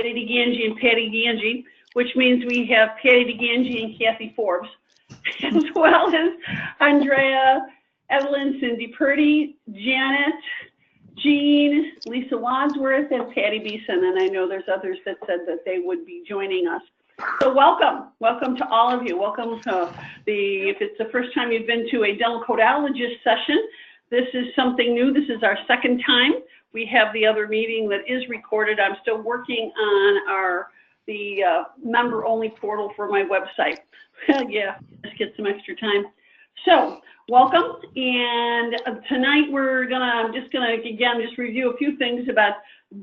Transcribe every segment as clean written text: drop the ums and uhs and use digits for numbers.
Patty DeGangi and Patty DeAngie, which means we have Patty DeGangi and Kathy Forbes, as well as Andrea, Evelyn, Cindy Purdy, Janet, Jean, Lisa Wadsworth, and Patty Beeson. And I know there's others that said that they would be joining us. So welcome to all of you. Welcome to if it's the first time you've been to a dental codologist session, this is something new. This is our second time. We have the other meeting that is recorded. I'm still working on the member-only portal for my website. Yeah, let's get some extra time. So welcome, and tonight I'm just gonna again just review a few things about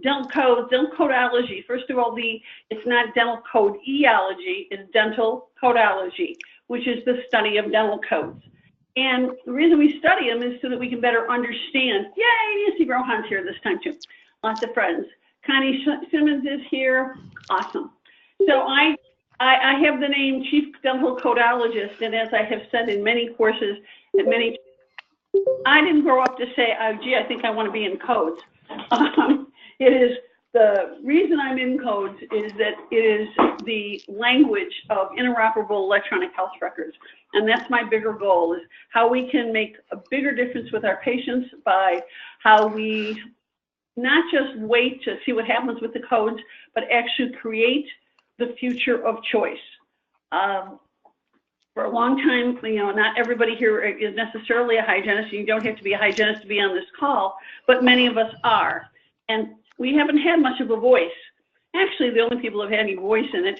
dental codology. First of all, it's not dental codeology, it's dental codology, which is the study of dental codes. And the reason we study them is so that we can better understand. Yay, Nancy Rohan's here this time too. Lots of friends. Connie Simmons is here. Awesome. So I have the name Chief Dental Codologist, and as I have said in many courses, I didn't grow up to say, oh, gee, I think I want to be in codes. It is the reason I'm in codes is that it is the language of interoperable electronic health records. And that's my bigger goal, is how we can make a bigger difference with our patients by how we not just wait to see what happens with the codes, but actually create the future of choice. For a long time, not everybody here is necessarily a hygienist. You don't have to be a hygienist to be on this call, but many of us are. And we haven't had much of a voice. Actually, the only people who have had any voice in it,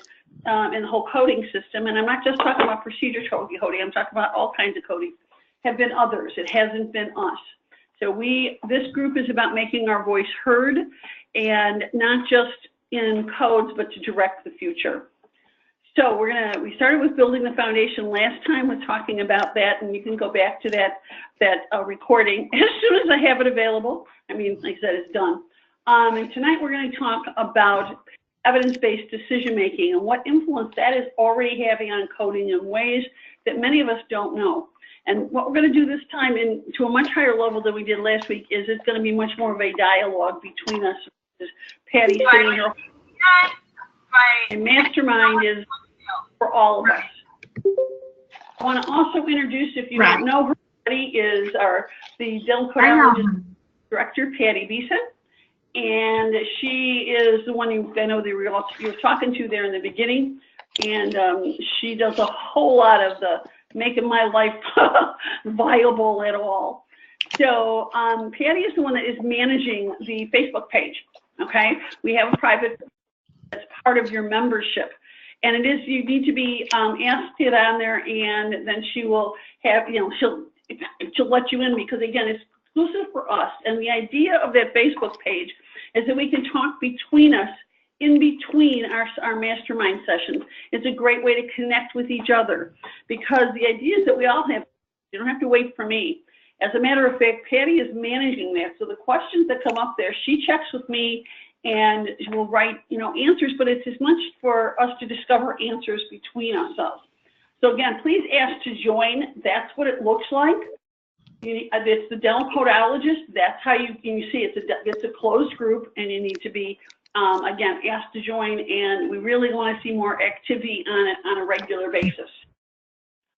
in the whole coding system, and I'm not just talking about procedure coding, I'm talking about all kinds of coding, have been others. It hasn't been us. So this group is about making our voice heard, and not just in codes, but to direct the future. So we started with building the foundation last time with talking about that, and you can go back to that recording as soon as I have it available. I mean, like I said, it's done. And tonight we're going to talk about evidence-based decision-making and what influence that is already having on coding in ways that many of us don't know. And what we're going to do this time, to a much higher level than we did last week, is it's going to be much more of a dialogue between us. Patty sitting here. And Mastermind is for all of us. I want to also introduce, if you don't know her, Patty is the dental codologist director, Patty Beeson. And she is the one I know that you were talking to there in the beginning. And she does a whole lot of the making my life viable at all. So Patty is the one that is managing the Facebook page. Okay, we have a private as part of your membership, and you need to be asked to get on there, and then she will have she'll let you in, because again, it's exclusive for us. And the idea of that Facebook page is that we can talk between us in between our mastermind sessions. It's a great way to connect with each other, because the idea is that we all have, you don't have to wait for me. As a matter of fact, Patty is managing that. So the questions that come up there, she checks with me and she will write, answers, but it's as much for us to discover answers between ourselves. So again, please ask to join. That's what it looks like. It's the dental codologist. That's how you see it's a closed group, and you need to be, again, asked to join, and we really want to see more activity on it on a regular basis.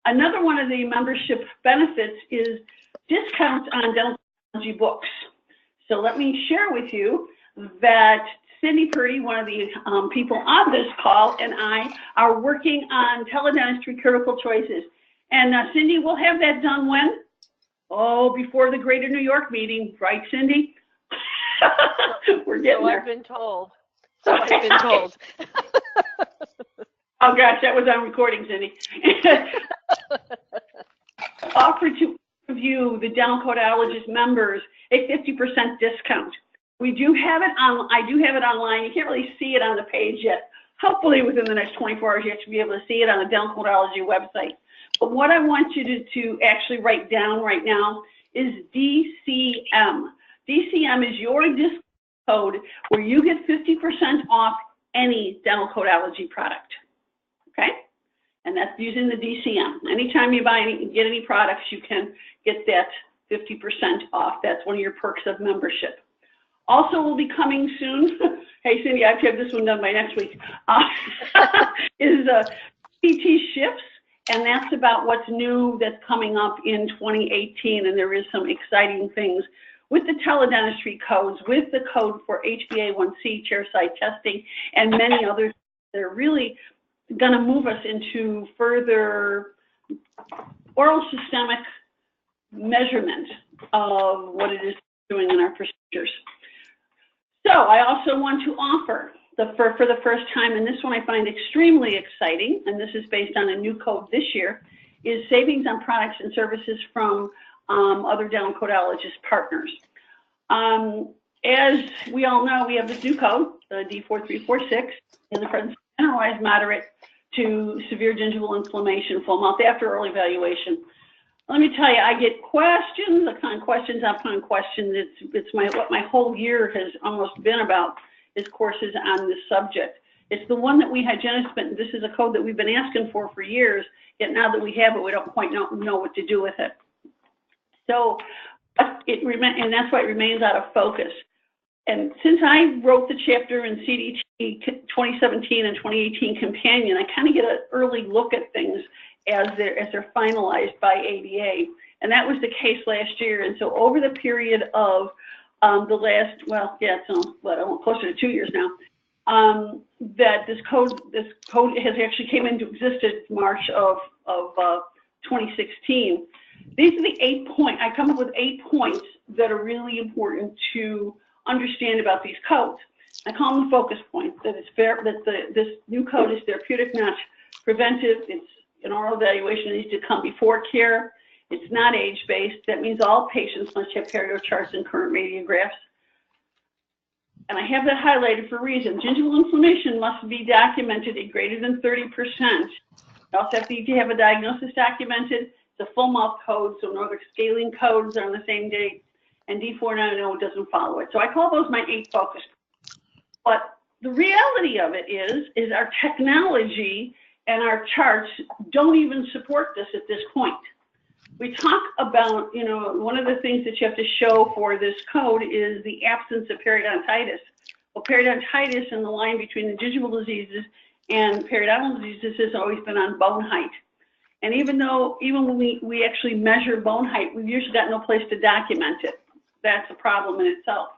Another one of the membership benefits is discounts on dental codology books. So let me share with you that Cindy Purdy, one of the people on this call, and I are working on teledentistry critical choices. And Cindy, we'll have that done when? Oh, before the Greater New York meeting, right, Cindy? We're getting there. I've been told. So I've been told. Oh gosh, that was on recording, Cindy. Offer to you, the dental codologist members, a 50% discount. We do have it on. I do have it online. You can't really see it on the page yet. Hopefully, within the next 24 hours, you should be able to see it on the dental codology website. But what I want you to actually write down right now is DCM. DCM is your discount code where you get 50% off any dental codology product. Okay? And that's using the DCM. Anytime you get any products, you can get that 50% off. That's one of your perks of membership. Also will be coming soon, hey Cindy, I have to have this one done by next week, is PT Shifts, and that's about what's new that's coming up in 2018, and there is some exciting things with the teledentistry codes, with the code for HbA1c, chairside testing, and many others that are really going to move us into further oral systemic measurement of what it is doing in our procedures. So I also want to offer, for the first time, and this one I find extremely exciting, and this is based on a new code this year, is savings on products and services from other dental codologist partners. As we all know, we have this new code, the D4346, in the presence of generalized moderate to severe gingival inflammation, full mouth after early evaluation. Let me tell you, I get questions upon questions upon questions. It's what my whole year has almost been about, is courses on this subject. It's the one that we hygienists, this is a code that we've been asking for years, yet now that we have it, we don't quite know what to do with it. So and that's why it remains out of focus. And since I wrote the chapter in CDT 2017 and 2018 Companion, I kind of get an early look at things as they're finalized by ADA. And that was the case last year. And so over the period of the last, well, yeah, it's closer to 2 years now, that this code has actually came into existence March of 2016. These are the 8 points. I come up with 8 points that are really important to understand about these codes. I call them the focus points. That it's fair that this new code is therapeutic, not preventive. It's an oral evaluation that needs to come before care. It's not age-based. That means all patients must have perio charts and current radiographs. And I have that highlighted for a reason. Gingival inflammation must be documented at greater than 30%. You also have to have a diagnosis documented. It's a full mouth code, so no other scaling codes are on the same date. And D490 doesn't follow it. So I call those my 8 focus points. But the reality of it is our technology and our charts don't even support this at this point. We talk about, one of the things that you have to show for this code is the absence of periodontitis. Well, periodontitis and the line between the gingival diseases and periodontal diseases has always been on bone height. And even when we actually measure bone height, we've usually got no place to document it. That's a problem in itself.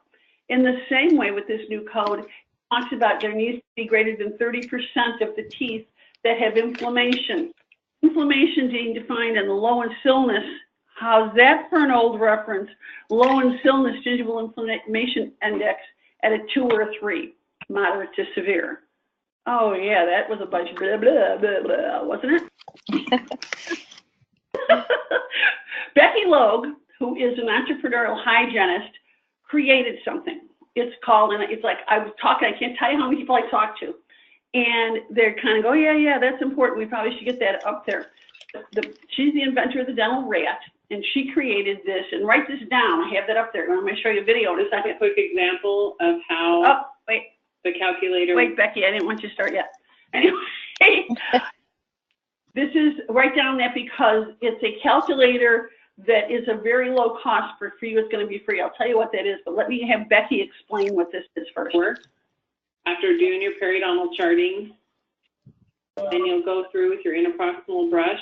In the same way with this new code, it talks about there needs to be greater than 30% of the teeth that have inflammation. Inflammation being defined in the low and stillness. How's that for an old reference? Low and stillness gingival inflammation index at a 2 or a 3, moderate to severe. Oh yeah, that was a bunch of blah, blah, blah, blah, wasn't it? Becky Logue, who is an entrepreneurial hygienist, created something. It's called, and it's like, I was talking, I can't tell you how many people I talked to. And they're kind of go, yeah, that's important. We probably should get that up there. She's the inventor of the dental rat, and she created this. And write this down. I have that up there. I'm going to show you a video in a second. A quick example of how the calculator. Wait, Becky, I didn't want you to start yet. Anyway, this is, write down that because it's a calculator that is a very low cost. For you, it's going to be free. I'll tell you what that is, but let me have Becky explain what this is first. After doing your periodontal charting, then you'll go through with your interproximal brush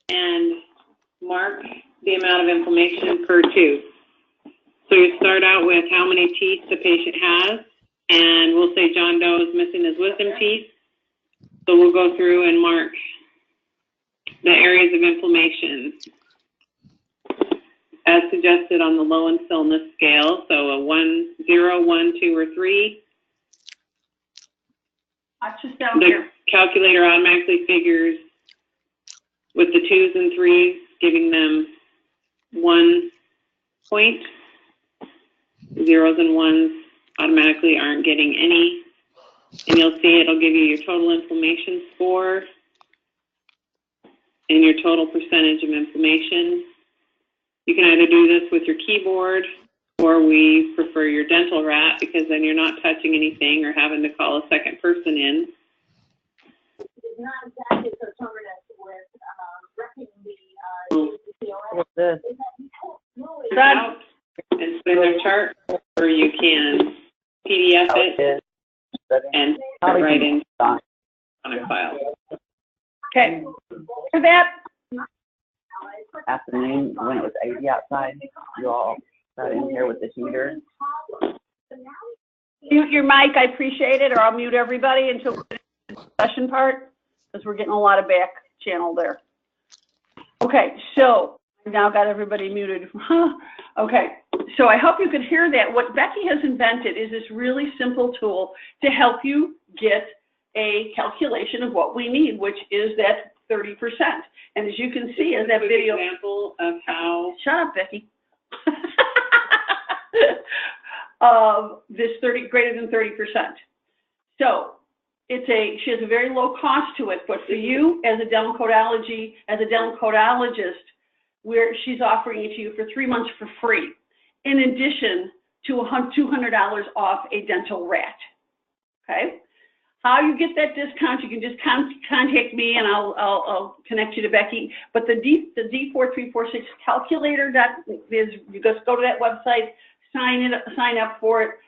and mark the amount of inflammation per tooth. So you start out with how many teeth the patient has, and we'll say John Doe is missing his wisdom teeth. So we'll go through and mark the areas of inflammation as suggested on the low and stillness scale. So a 1, 0, 1, 2, or 3. Watch this down the here. Calculator automatically figures with the 2s and 3s, giving them 1 point. 0s and 1s automatically aren't getting any. And you'll see it'll give you your total inflammation score and your total percentage of inflammation. You can either do this with your keyboard, or we prefer your dental rat, because then you're not touching anything or having to call a second person in. It's not exactly so covered as with reckoning the DCOS. What's this? out and put in their chart, or you can PDF it and put it right in on a file. Okay. For that, Afternoon, when it was 80 outside, you all got in here with the heater. mute your mic, I appreciate it, or I'll mute everybody until the discussion part, because we're getting a lot of back channel there. Okay, so I've now got everybody muted. Okay, so I hope you could hear that. What Becky has invented is this really simple tool to help you get a calculation of what we need, which is that 30%. And as you can see in that video, example of how. shut up, Becky. This greater than 30%. So she has a very low cost to it, but for you as a dental codologist, where she's offering it to you for 3 months for free, in addition to $200 off a dental rat. Okay? How you get that discount, you can just contact me and I'll connect you to Becky. But the D4346 calculator you just go to that website, sign up for it,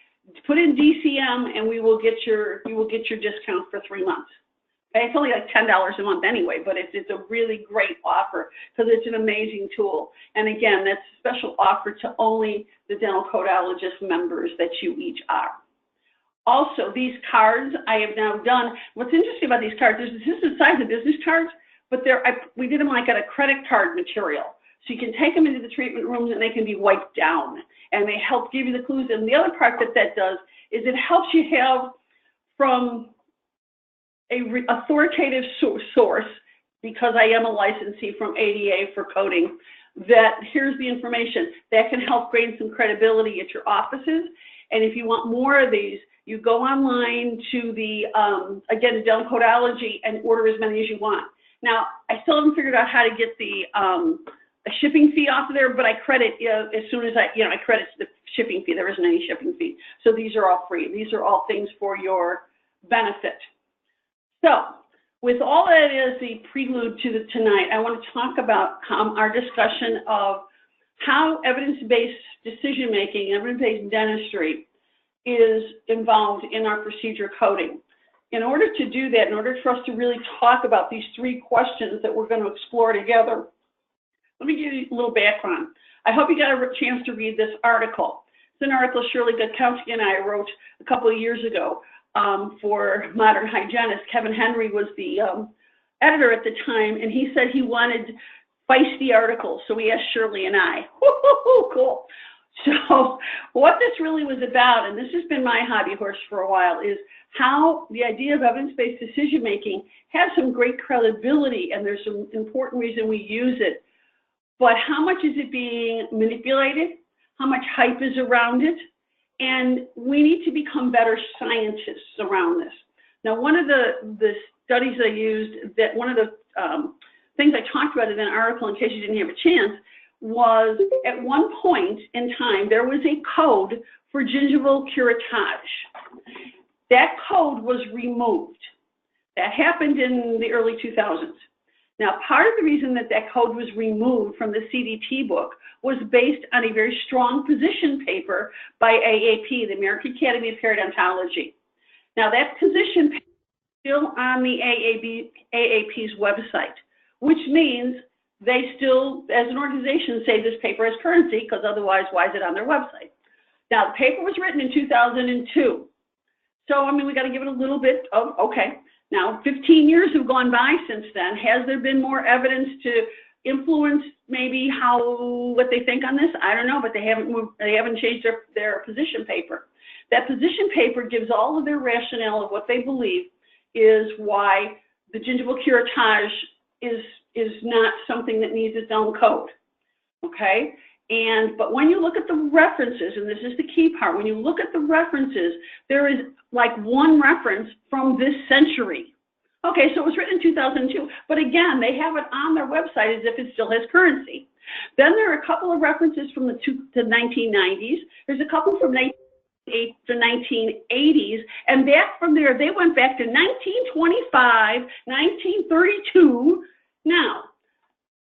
put in DCM, and you will get your discount for 3 months. Okay? It's only like $10 a month anyway, but it's a really great offer because it's an amazing tool. And again, that's a special offer to only the dental codologist members that you each are. Also, these cards I have now done. What's interesting about these cards is this is the size of business cards, but we did them like at a credit card material. So you can take them into the treatment rooms and they can be wiped down. And they help give you the clues. And the other part that does is it helps you have from a authoritative source, because I am a licensee from ADA for coding, that here's the information that can help gain some credibility at your offices. And if you want more of these, you go online to the, again, the dental codology and order as many as you want. Now, I still haven't figured out how to get the shipping fee off of there, but I credit as soon as I credit the shipping fee. There isn't any shipping fee. So these are all free. These are all things for your benefit. So with all that is the prelude to tonight, I want to talk about our discussion of how evidence-based decision-making, evidence-based dentistry is involved in our procedure coding. In order to do that, in order for us to really talk about these 3 questions that we're going to explore together, let me give you a little background. I hope you got a chance to read this article. It's an article Shirley Gudkowski and I wrote a couple of years ago for Modern Hygienist. Kevin Henry was the editor at the time, and he said he wanted feisty articles, so he asked Shirley and I. Woo-hoo-hoo, cool. So what this really was about, and this has been my hobby horse for a while, is how the idea of evidence-based decision-making has some great credibility, and there's some important reason we use it. But how much is it being manipulated? How much hype is around it? And we need to become better scientists around this. Now, one of the studies I used, that one of the things I talked about in an article, in case you didn't have a chance, was at one point in time, there was a code for gingival curettage. That code was removed. That happened in the early 2000s. Now, part of the reason that code was removed from the CDT book was based on a very strong position paper by AAP, the American Academy of Periodontology. Now, that position paper is still on the AAP's website, which means they still, as an organization, say this paper has currency, because otherwise, why is it on their website? Now, the paper was written in 2002. So, I mean, we got to give it a little bit of, okay. Now, 15 years have gone by since then. Has there been more evidence to influence maybe what they think on this? I don't know, but they haven't changed their position paper. That position paper gives all of their rationale of what they believe is why the gingival curettage is not something that needs its own code, okay? But when you look at the references, and this is the key part, when you look at the references, there is like one reference from this century. Okay, so it was written in 2002, but again, they have it on their website as if it still has currency. Then there are a couple of references from the 1990s. There's a couple from the 1980s, and back from there, they went back to 1925, 1932. Now,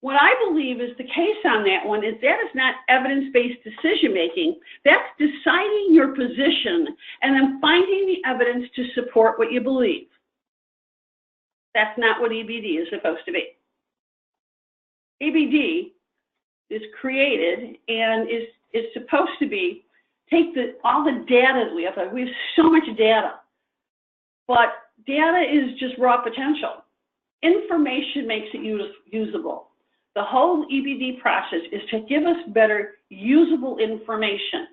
What I believe is the case on that one is that is not evidence-based decision-making. That's deciding your position and then finding the evidence to support what you believe. That's not what EBD is supposed to be. EBD is created and is supposed to be take all the data that we have. We have so much data, but data is just raw potential. Information makes it usable. The whole EBD process is to give us better usable information.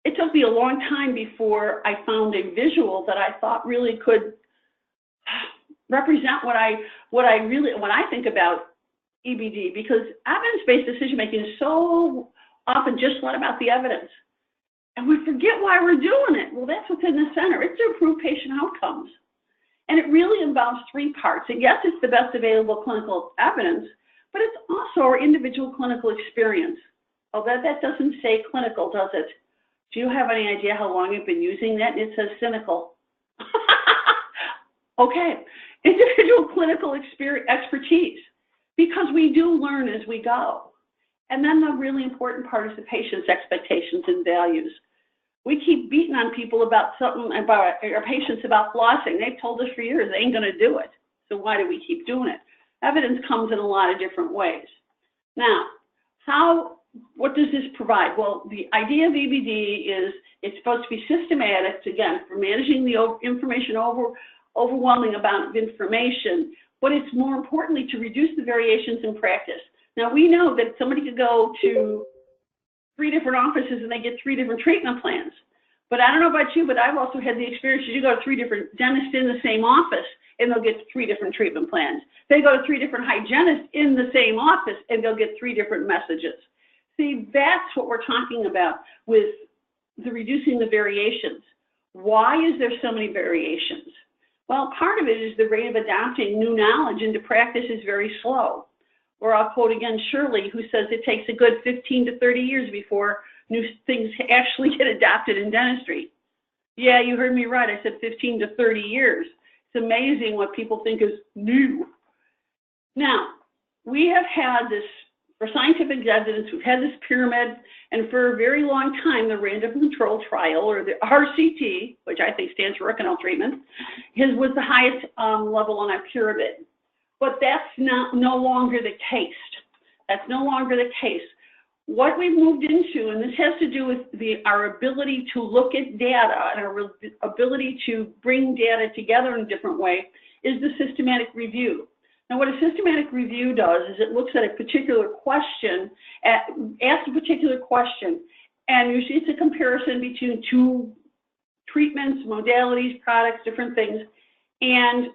It took me a long time before I found a visual that I thought really could represent what I think about EBD, because evidence-based decision-making is so often just not about the evidence. And we forget why we're doing it. Well, that's what's in the center. It's to improve patient outcomes. And it really involves three parts. And yes, it's the best available clinical evidence, but it's also our individual clinical experience. Oh, that doesn't say clinical, does it? Do you have any idea how long you've been using that? And it says cynical. Okay, individual clinical expertise, because we do learn as we go. And then the really important part is the patient's expectations and values. We keep beating on people about something, about our patients about flossing. They've told us for years they ain't going to do it. So why do we keep doing it? Evidence comes in a lot of different ways. Now, what does this provide? Well, the idea of EBD is it's supposed to be systematic, again, for managing the overwhelming amount of information, but it's more importantly to reduce the variations in practice. Now, we know that somebody could go to 3 different offices and they get 3 different treatment plans. But I don't know about you, but I've also had the experience you go to 3 different dentists in the same office and they'll get 3 different treatment plans. They go to 3 different hygienists in the same office and they'll get 3 different messages. See, that's what we're talking about with the reducing the variations. Why is there so many variations? Well, part of it is the rate of adopting new knowledge into practice is very slow. Or I'll quote again Shirley, who says it takes a good 15 to 30 years before new things actually get adopted in dentistry. Yeah, you heard me right. I said 15 to 30 years. It's amazing what people think is new. Now, we have had this, for scientific evidence, we've had this pyramid, and for a very long time, the random control trial, or the RCT, which I think stands for root canal treatment, was the highest level on our pyramid. But that's no longer the case. That's no longer the case. What we've moved into, and this has to do with our ability to look at data and our ability to bring data together in a different way, is the systematic review. Now, what a systematic review does is it looks at a particular question, asks a particular question, and usually it's a comparison between 2 treatments, modalities, products, different things, and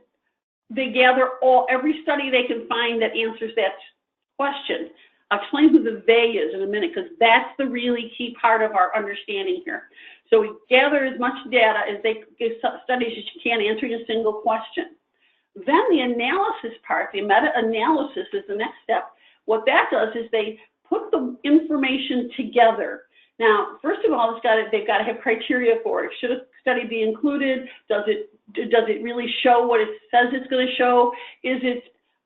they gather every study they can find that answers that question. I'll explain who the they is in a minute, because that's the really key part of our understanding here. So we gather as much data as they give studies as you can, answering a single question. Then the analysis part, the meta-analysis is the next step. What that does is they put the information together. Now, first of all, they've got to have criteria for it. Should a study be included? Does it really show what it says it's going to show?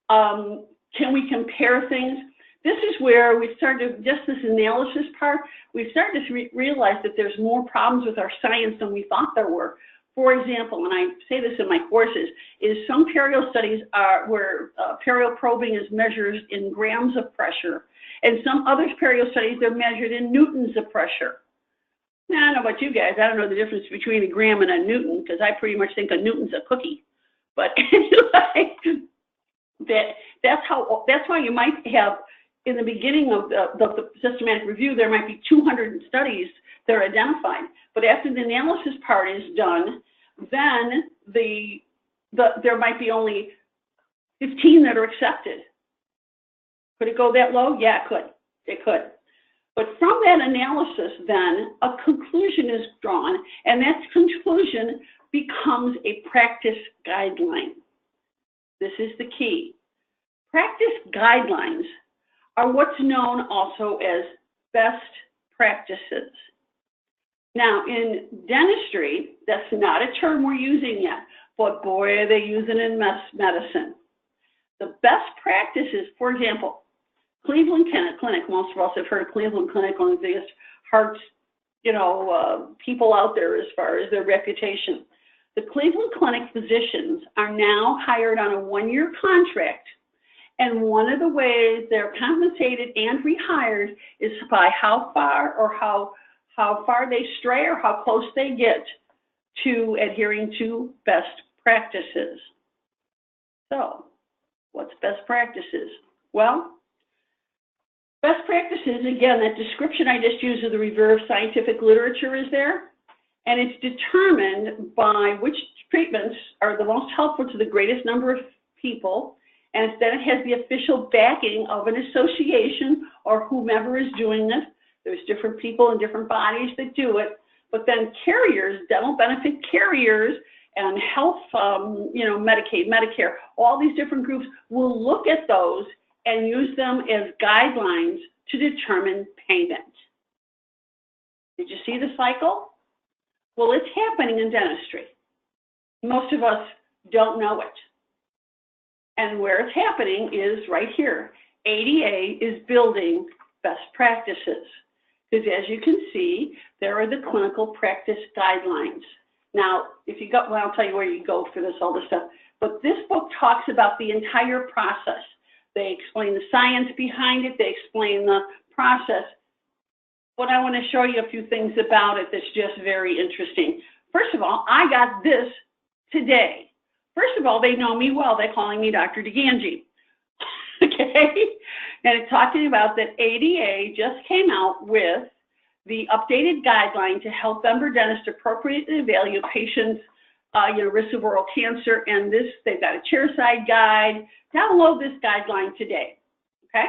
Can we compare things? This is where we started, just this analysis part, we've started to realize that there's more problems with our science than we thought there were. For example, and I say this in my courses, is some perio studies where perio probing is measured in grams of pressure, and some other perio studies, they're measured in newtons of pressure. Now, I don't know about you guys, I don't know the difference between a gram and a newton, because I pretty much think a newton's a cookie. But anyway, that's why you might have, in the beginning of the systematic review, there might be 200 studies that are identified. But after the analysis part is done, then there might be only 15 that are accepted. Could it go that low? Yeah, it could. It could. But from that analysis, then, a conclusion is drawn, and that conclusion becomes a practice guideline. This is the key. Practice guidelines are what's known also as best practices. Now, in dentistry, that's not a term we're using yet, but boy, are they using it in medicine. The best practices, for example, Cleveland Clinic, most of us have heard of Cleveland Clinic, one of the biggest heart, people out there as far as their reputation. The Cleveland Clinic physicians are now hired on a 1-year contract, and one of the ways they're compensated and rehired is by how far or how far they stray or how close they get to adhering to best practices. So, what's best practices? Well, best practices, again, that description I just used of the reverse scientific literature is there, and it's determined by which treatments are the most helpful to the greatest number of people, and then it has the official backing of an association or whomever is doing this. There's different people and different bodies that do it, but then carriers, dental benefit carriers, and health, Medicaid, Medicare, all these different groups will look at those and use them as guidelines to determine payment. Did you see the cycle? Well, it's happening in dentistry. Most of us don't know it. And where it's happening is right here. ADA is building best practices. Because as you can see, there are the clinical practice guidelines. Now, if you go, well, I'll tell you where you go for this, all this stuff. But this book talks about the entire process. They explain the science behind it. They explain the process. But I want to show you a few things about it that's just very interesting. First of all, I got this today. First of all, they know me well. They're calling me Dr. DeGangi. Okay? And it's talking about that ADA just came out with the updated guideline to help member dentists appropriately evaluate patients' risk of oral cancer. And this, they've got a chairside guide. Download this guideline today. Okay?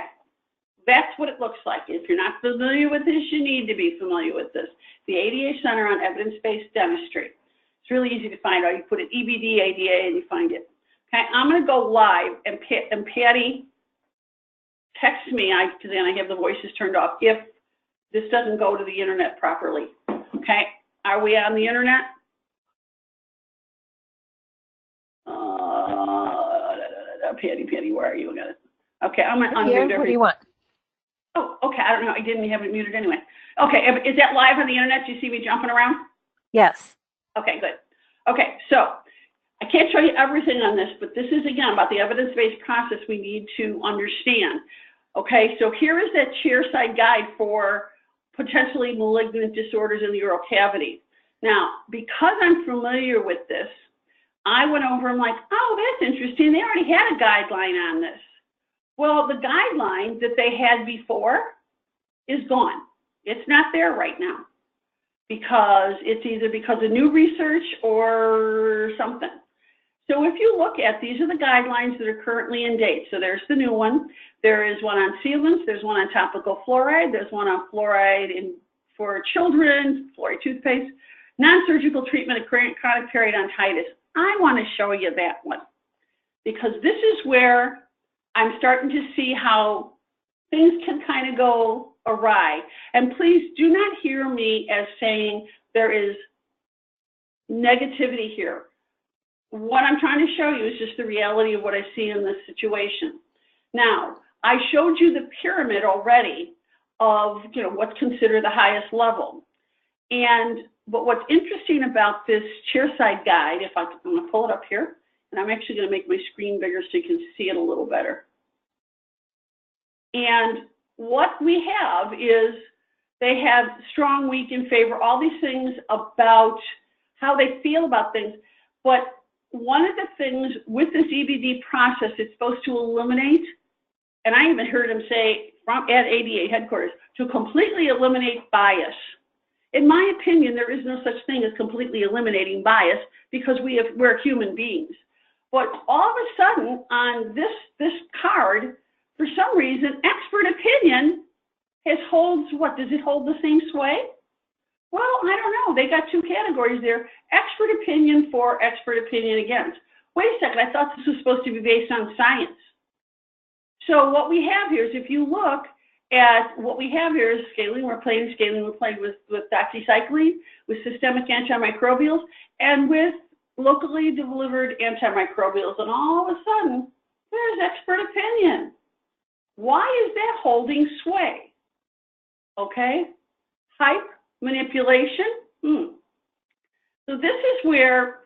That's what it looks like. If you're not familiar with this, you need to be familiar with this. The ADA Center on Evidence-Based Dentistry. It's really easy to find out. You put in EBD, ADA, and you find it. Okay, I'm going to go live, and Patty, text me, because then I have the voices turned off, if this doesn't go to the internet properly. Okay, are we on the internet? Patty, where are you? I got it. Okay, I'm going to unmute everything. What do you want? Oh, okay, I don't know. I didn't have it muted anyway. Okay, is that live on the internet? Do you see me jumping around? Yes. Okay, good. Okay, so I can't show you everything on this, but this is, again, about the evidence-based process we need to understand. Okay, so here is that chairside guide for potentially malignant disorders in the oral cavity. Now, because I'm familiar with this, I went over and like, oh, that's interesting. They already had a guideline on this. Well, the guideline that they had before is gone. It's not there right now because it's either because of new research or something. So if you look at, these are the guidelines that are currently in date. So there's the new one. There is one on sealants. There's one on topical fluoride. There's one on fluoride for children, fluoride toothpaste, non-surgical treatment of chronic periodontitis. I want to show you that one because this is where I'm starting to see how things can kind of go awry. And please do not hear me as saying there is negativity here. What I'm trying to show you is just the reality of what I see in this situation. Now, I showed you the pyramid already of what's considered the highest level. But what's interesting about this chairside guide, I'm going to pull it up here, and I'm actually going to make my screen bigger so you can see it a little better. And what we have is they have strong, weak, in favor, all these things about how they feel about things. But one of the things with this EBD process, it's supposed to eliminate, and I even heard him say at ADA headquarters, to completely eliminate bias. In my opinion, there is no such thing as completely eliminating bias because we're human beings. But all of a sudden on this card, for some reason, expert opinion holds what? Does it hold the same sway? Well, I don't know. They got two categories there. Expert opinion for, expert opinion against. Wait a second, I thought this was supposed to be based on science. So what we have here is, if you look at what we have here, is scaling replaced with doxycycline, with systemic antimicrobials, and with locally delivered antimicrobials. And all of a sudden, There's expert opinion. Why is that holding sway? Okay? Hype, manipulation. So this is where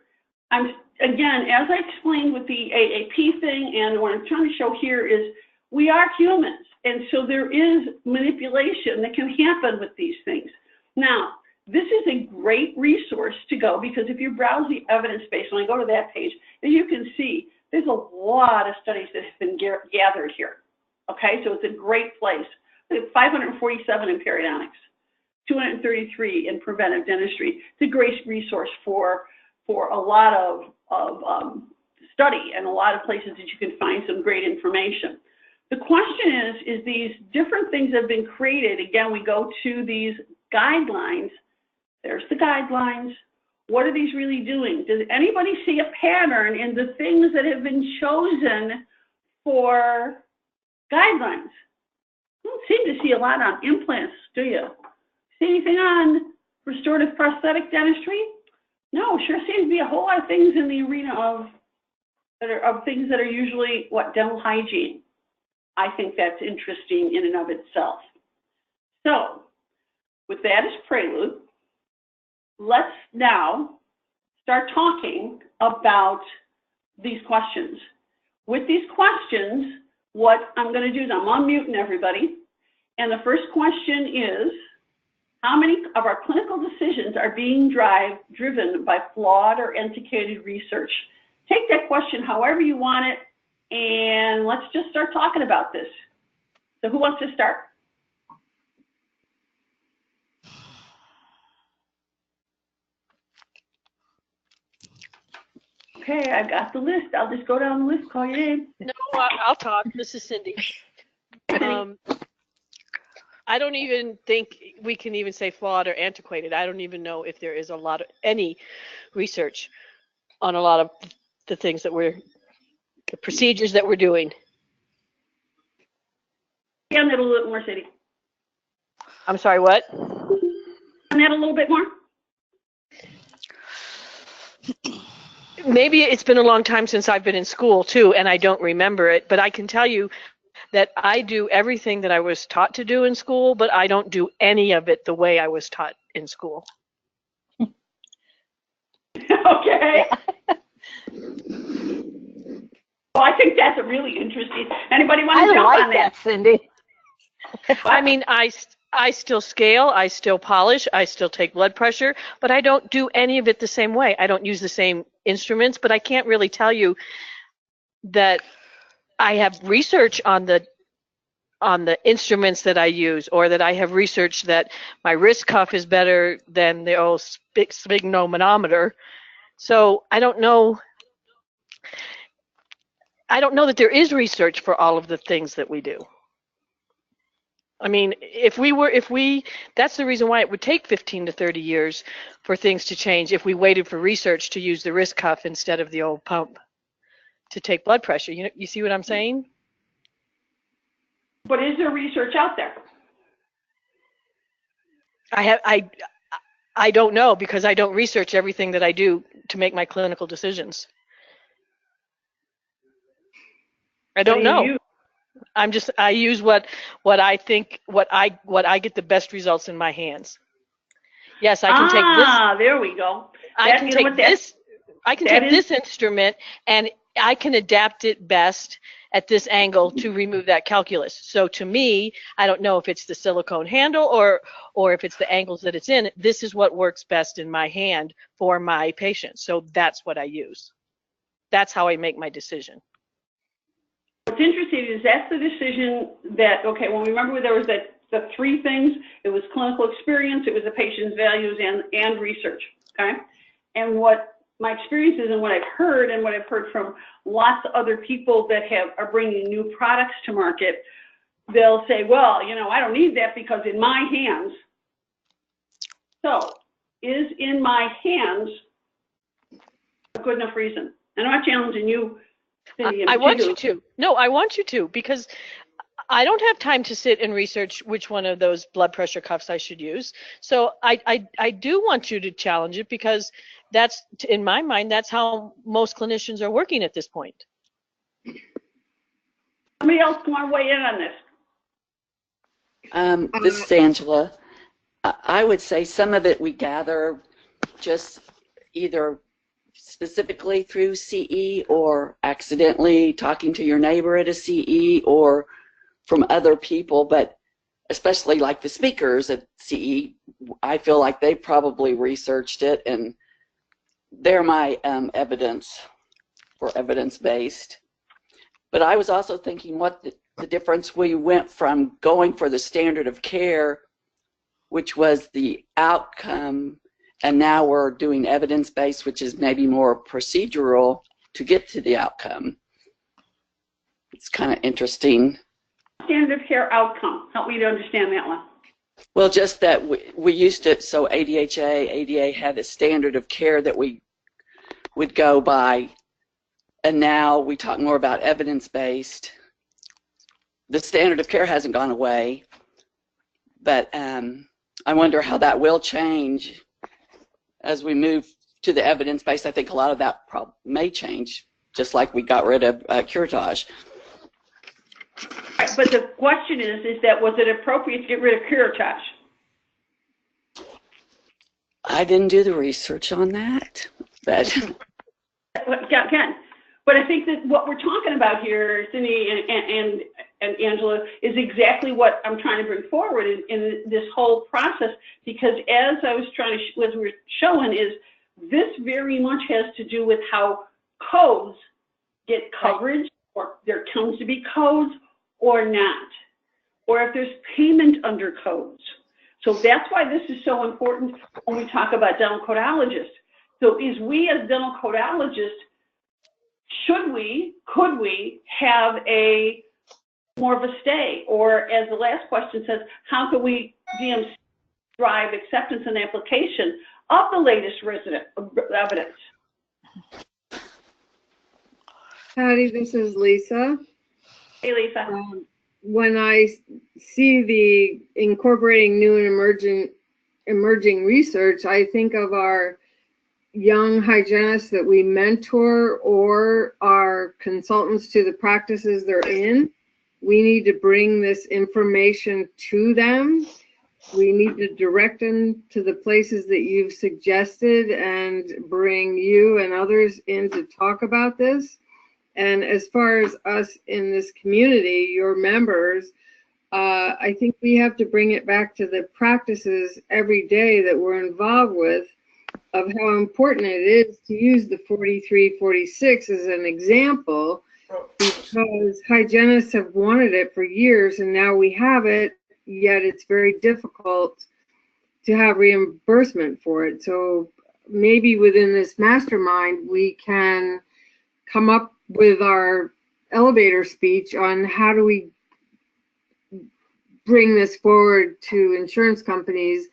I'm, again, as I explained with the AAP thing, and what I'm trying to show here is we are humans. And so there is manipulation that can happen with these things. Now, this is a great resource to go, because if you browse the evidence base, when I go to that page, as you can see, there's a lot of studies that have been gathered here. Okay, so it's a great place. 547 in periodontics, 233 in preventive dentistry. It's a great resource for a lot of study and a lot of places that you can find some great information. The question is these different things that have been created, again, we go to these guidelines. There's the guidelines. What are these really doing? Does anybody see a pattern in the things that have been chosen for guidelines? You don't seem to see a lot on implants, do you? See anything on restorative prosthetic dentistry? No, sure seems to be a whole lot of things in the arena of things that are usually, dental hygiene. I think that's interesting in and of itself. So, with that as prelude, let's now start talking about these questions. With these questions, what I'm going to do is I'm unmuting everybody. And the first question is, how many of our clinical decisions are being driven by flawed or antiquated research? Take that question however you want it, and let's just start talking about this. So who wants to start? Okay, I've got the list. I'll just go down the list, call your name. No, I'll talk. This is Cindy. I don't even think we can even say flawed or antiquated. I don't even know if there is any research on a lot of the things that the procedures that we're doing. Yeah, that a little bit more, Cindy. I'm sorry, what? On that a little bit more. Maybe it's been a long time since I've been in school too, and I don't remember it, but I can tell you that I do everything that I was taught to do in school, but I don't do any of it the way I was taught in school. Okay. Well, I think that's a really interesting. Anybody want to jump on that? Cindy. I mean, I still scale, I still polish, I still take blood pressure, but I don't do any of it the same way. I don't use the same instruments, but I can't really tell you that I have research on the instruments that I use, or that I have research that my wrist cuff is better than the old sphygmomanometer. So I don't know that there is research for all of the things that we do. I mean, that's the reason why it would take 15 to 30 years for things to change if we waited for research to use the wrist cuff instead of the old pump to take blood pressure. You see what I'm saying? But is there research out there? I don't know, because I don't research everything that I do to make my clinical decisions. I don't know. I use what I think, what I get the best results in my hands. Yes, I can take this. There we go. I can take this instrument, and I can adapt it best at this angle to remove that calculus. So to me, I don't know if it's the silicone handle or if it's the angles that it's in. This is what works best in my hand for my patient. So that's what I use. That's how I make my decision. What's interesting is that's the decision that, okay, well, remember there was the three things. It was clinical experience, it was the patient's values, and research, okay? And what my experience is, and what I've heard, and what I've heard from lots of other people that are bringing new products to market, they'll say, well, I don't need that because in my hands. So, is in my hands a good enough reason? And I'm not challenging you, Cindy. I want you to. No, I want you to, because I don't have time to sit and research which one of those blood pressure cuffs I should use. So I do want you to challenge it, because that's, in my mind, that's how most clinicians are working at this point. Somebody else want to weigh in on this? This is Angela. I would say some of it we gather just either specifically through CE or accidentally talking to your neighbor at a CE or from other people, but especially like the speakers at CE, I feel like they probably researched it and they're my evidence for evidence-based. But I was also thinking what the difference we went from going for the standard of care, which was the outcome, and now we're doing evidence-based, which is maybe more procedural to get to the outcome. It's kind of interesting. Standard of care outcome. Help me to understand that one. Well, just that we used to, so ADA had a standard of care that we would go by, and now we talk more about evidence-based. The standard of care hasn't gone away, but I wonder how that will change as we move to the evidence-based. I think a lot of that may change, just like we got rid of curettage. But the question is that was it appropriate to get rid of curettage? I didn't do the research on that, but Again, but I think that what we're talking about here, Cindy and Angela, is exactly what I'm trying to bring forward in this whole process, because as I was trying to, as we were showing, is this very much has to do with how codes get coverage, or there comes to be codes or not, or if there's payment under codes. So that's why this is so important when we talk about dental codologists. So is we as dental codologists, could we have a more of a stay? Or as the last question says, how could we DMC drive acceptance and application of the latest resident evidence? Patty, this is Lisa. Hey, Lisa. When I see the incorporating new and emerging research, I think of our young hygienists that we mentor or our consultants to the practices they're in. We need to bring this information to them. We need to direct them to the places that you've suggested and bring you and others in to talk about this. And as far as us in this community, your members, I think we have to bring it back to the practices every day that we're involved with, of how important it is to use the 4346 as an example, because hygienists have wanted it for years and now we have it, yet it's very difficult to have reimbursement for it. So maybe within this mastermind, we can come up with our elevator speech on how do we bring this forward to insurance companies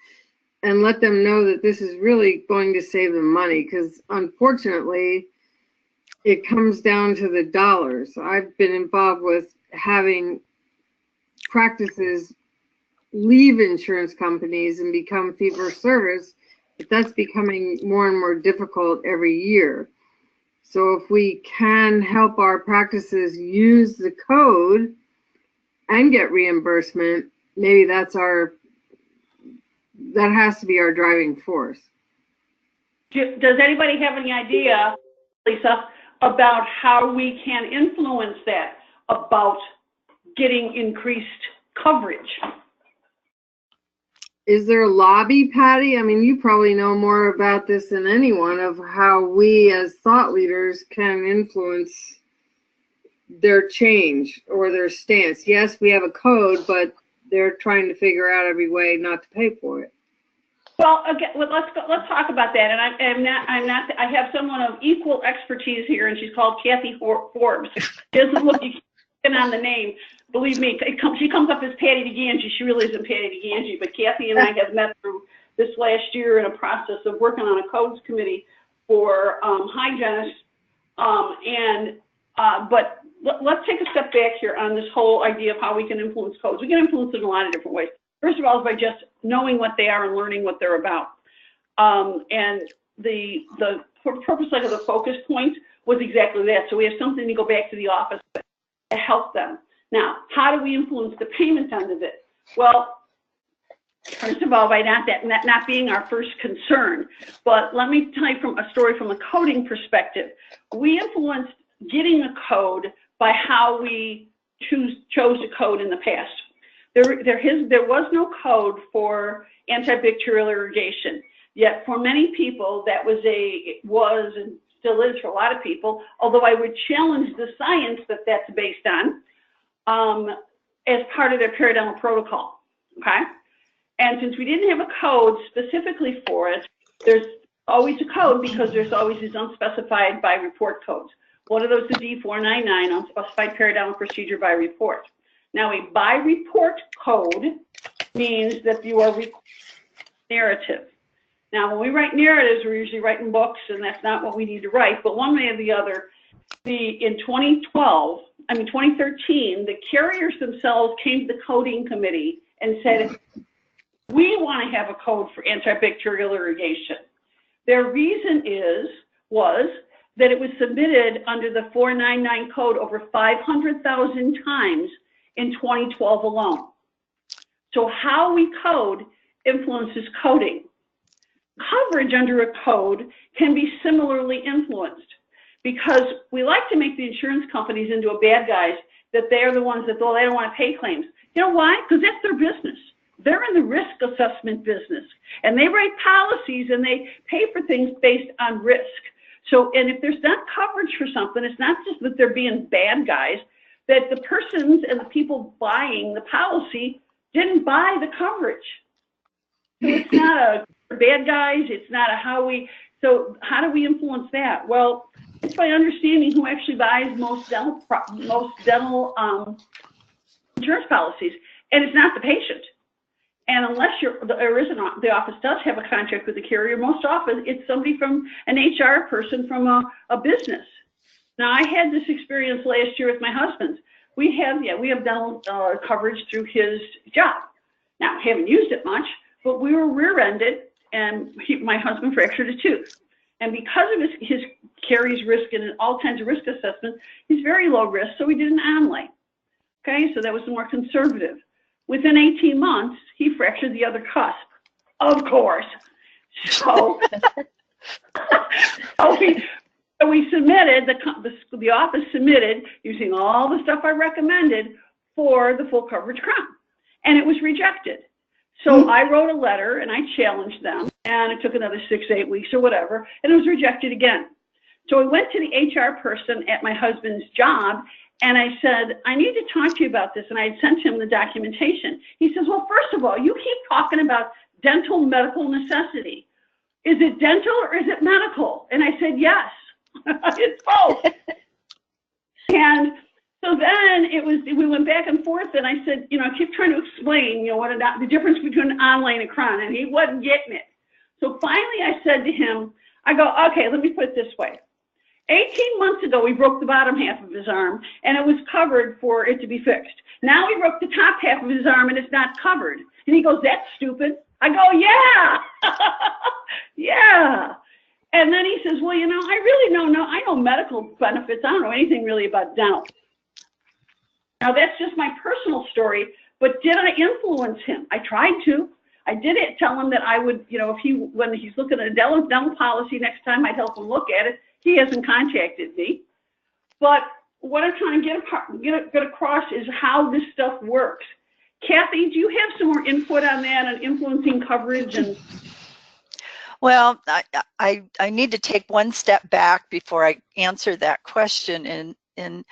and let them know that this is really going to save them money, because unfortunately it comes down to the dollars. I've been involved with having practices leave insurance companies and become fee for service, but that's becoming more and more difficult every year. So if we can help our practices use the code and get reimbursement, maybe that has to be our driving force. Does anybody have any idea, Lisa, about how we can influence that, about getting increased coverage? Is there a lobby, Patty? I mean, you probably know more about this than anyone, of how we as thought leaders can influence their change or their stance. Yes, we have a code, but they're trying to figure out every way not to pay for it. Well, again, let's talk about that. And I have someone of equal expertise here, and she's called Kathy Forbes. She doesn't look, you can't on the name. Believe me, she comes up as Patty DeGangi. She really isn't Patty DeGangi, but Kathy and I have met through this last year in a process of working on a codes committee for hygienists. But let's take a step back here on this whole idea of how we can influence codes. We can influence it in a lot of different ways. First of all, is by just knowing what they are and learning what they're about. And the purpose of the focus point was exactly that. So we have something to go back to the office with to help them. Now, how do we influence the payment end of it? Well, first of all, by not being our first concern, but let me tell you from a story from a coding perspective. We influenced getting a code by how we chose to code in the past. There was no code for antibacterial irrigation, yet for many people that was and still is for a lot of people, although I would challenge the science that that's based on, as part of their periodontal protocol, okay? And since we didn't have a code specifically for it, there's always a code because there's always these unspecified by report codes. One of those is D499, unspecified periodontal procedure by report. Now, a by report code means that you are recording narrative. Now, when we write narratives, we're usually writing books, and that's not what we need to write. But one way or the other, in 2013, the carriers themselves came to the coding committee and said, we want to have a code for antibacterial irrigation. Their reason was that it was submitted under the 499 code over 500,000 times in 2012 alone. So how we code influences coding. Coverage under a code can be similarly influenced because we like to make the insurance companies into a bad guys, that they're the ones that, well, they don't want to pay claims. You know why? Because that's their business. They're in the risk assessment business, and they write policies and they pay for things based on risk. So, and if there's not coverage for something, it's not just that they're being bad guys, that the persons and the people buying the policy didn't buy the coverage. So it's not a bad guys, it's not a so how do we influence that? Well, it's by understanding who actually buys most dental insurance policies, and it's not the patient. And unless the office does have a contract with the carrier, most often it's somebody from an HR person from a business. Now, I had this experience last year with my husband. We have dental coverage through his job. Now, I haven't used it much, but we were rear-ended, and my husband fractured a tooth. And because of his carries risk and all kinds of risk assessments, he's very low risk, so we did an onlay. Okay, so that was more conservative. Within 18 months, he fractured the other cusp, of course. So, we submitted, the office submitted using all the stuff I recommended for the full coverage crown, and it was rejected. So I wrote a letter and I challenged them, and it took another 6 to 8 weeks or whatever, and it was rejected again. So I went to the HR person at my husband's job, and I said, I need to talk to you about this, and I had sent him the documentation. He says, well, first of all, you keep talking about dental medical necessity. Is it dental or is it medical? And I said, yes, it's both. And so then we went back and forth, and I said, I keep trying to explain, the difference between an onlay and a crown, and he wasn't getting it. So finally I said to him, I go, okay, let me put it this way. 18 months ago, we broke the bottom half of his arm, and it was covered for it to be fixed. Now we broke the top half of his arm, and it's not covered. And he goes, that's stupid. I go, yeah, yeah. And then he says, well, I really don't know. I know medical benefits. I don't know anything really about dental. Now, that's just my personal story, but did I influence him? I tried to. I did tell him that I would, when he's looking at a dental policy next time, I'd help him look at it. He hasn't contacted me. But what I'm trying to get across is how this stuff works. Kathy, do you have some more input on that, on influencing coverage? And well, I need to take one step back before I answer that question. And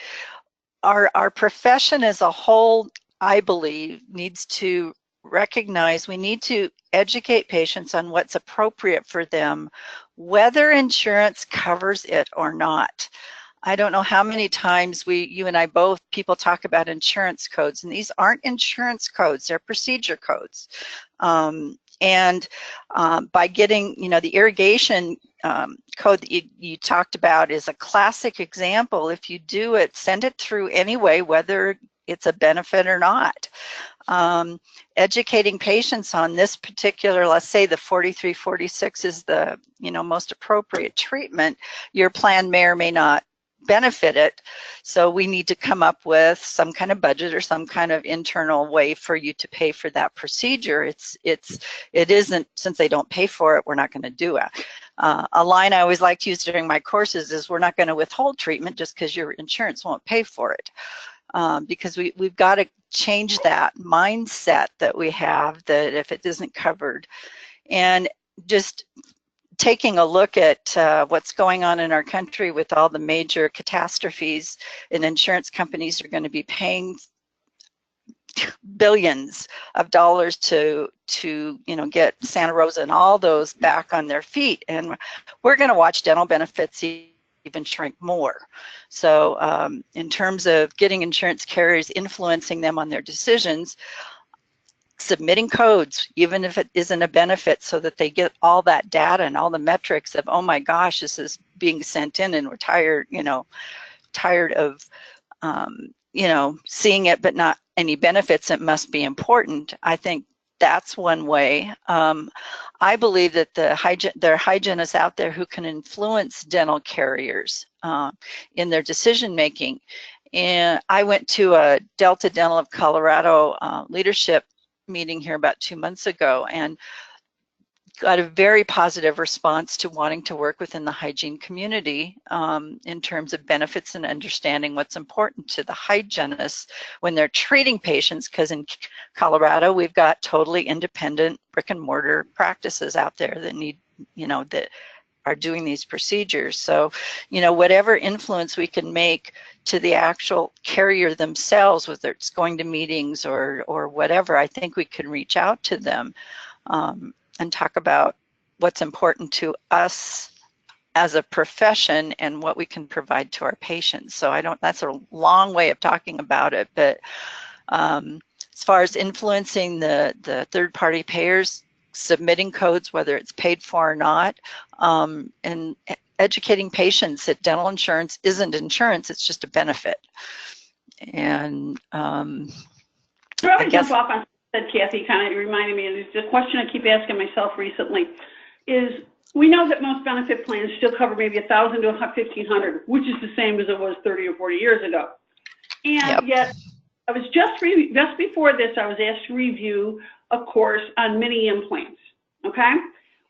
our profession as a whole, I believe, needs to recognize we need to educate patients on what's appropriate for them, whether insurance covers it or not. I don't know how many times you and I both, people talk about insurance codes, and these aren't insurance codes, they're procedure codes. And by getting, the irrigation code that you talked about is a classic example. If you do it, send it through anyway, whether it's a benefit or not. Educating patients on this particular, let's say the 4346 is the most appropriate treatment, your plan may or may not benefit it. So we need to come up with some kind of budget or some kind of internal way for you to pay for that procedure. It isn't, since they don't pay for it, we're not going to do it. A line I always like to use during my courses is, we're not going to withhold treatment just because your insurance won't pay for it. Because we've got to change that mindset that we have, that if it isn't covered. And just taking a look at what's going on in our country with all the major catastrophes, and insurance companies are going to be paying billions of dollars to get Santa Rosa and all those back on their feet, and we're going to watch dental benefits even shrink more. So in terms of getting insurance carriers, influencing them on their decisions, submitting codes, even if it isn't a benefit, so that they get all that data and all the metrics of, oh my gosh, this is being sent in and we're tired, tired of, seeing it but not any benefits. It must be important. I think that's one way. I believe that there are hygienists out there who can influence dental carriers in their decision making. And I went to a Delta Dental of Colorado leadership meeting here about 2 months ago, and got a very positive response to wanting to work within the hygiene community in terms of benefits and understanding what's important to the hygienists when they're treating patients, because in Colorado we've got totally independent brick and mortar practices out there that need, that are doing these procedures. So, whatever influence we can make to the actual carrier themselves, whether it's going to meetings or whatever, I think we can reach out to them and talk about what's important to us as a profession and what we can provide to our patients. So that's a long way of talking about it, but as far as influencing the third-party payers, submitting codes, whether it's paid for or not, and educating patients that dental insurance isn't insurance, it's just a benefit. And I guess off on that, Kathy, kind of reminded me of the question I keep asking myself recently is, we know that most benefit plans still cover maybe $1,000 to $1,500, which is the same as it was 30 or 40 years ago. And yet, I was just before this, I was asked to review a course on mini implants. Okay,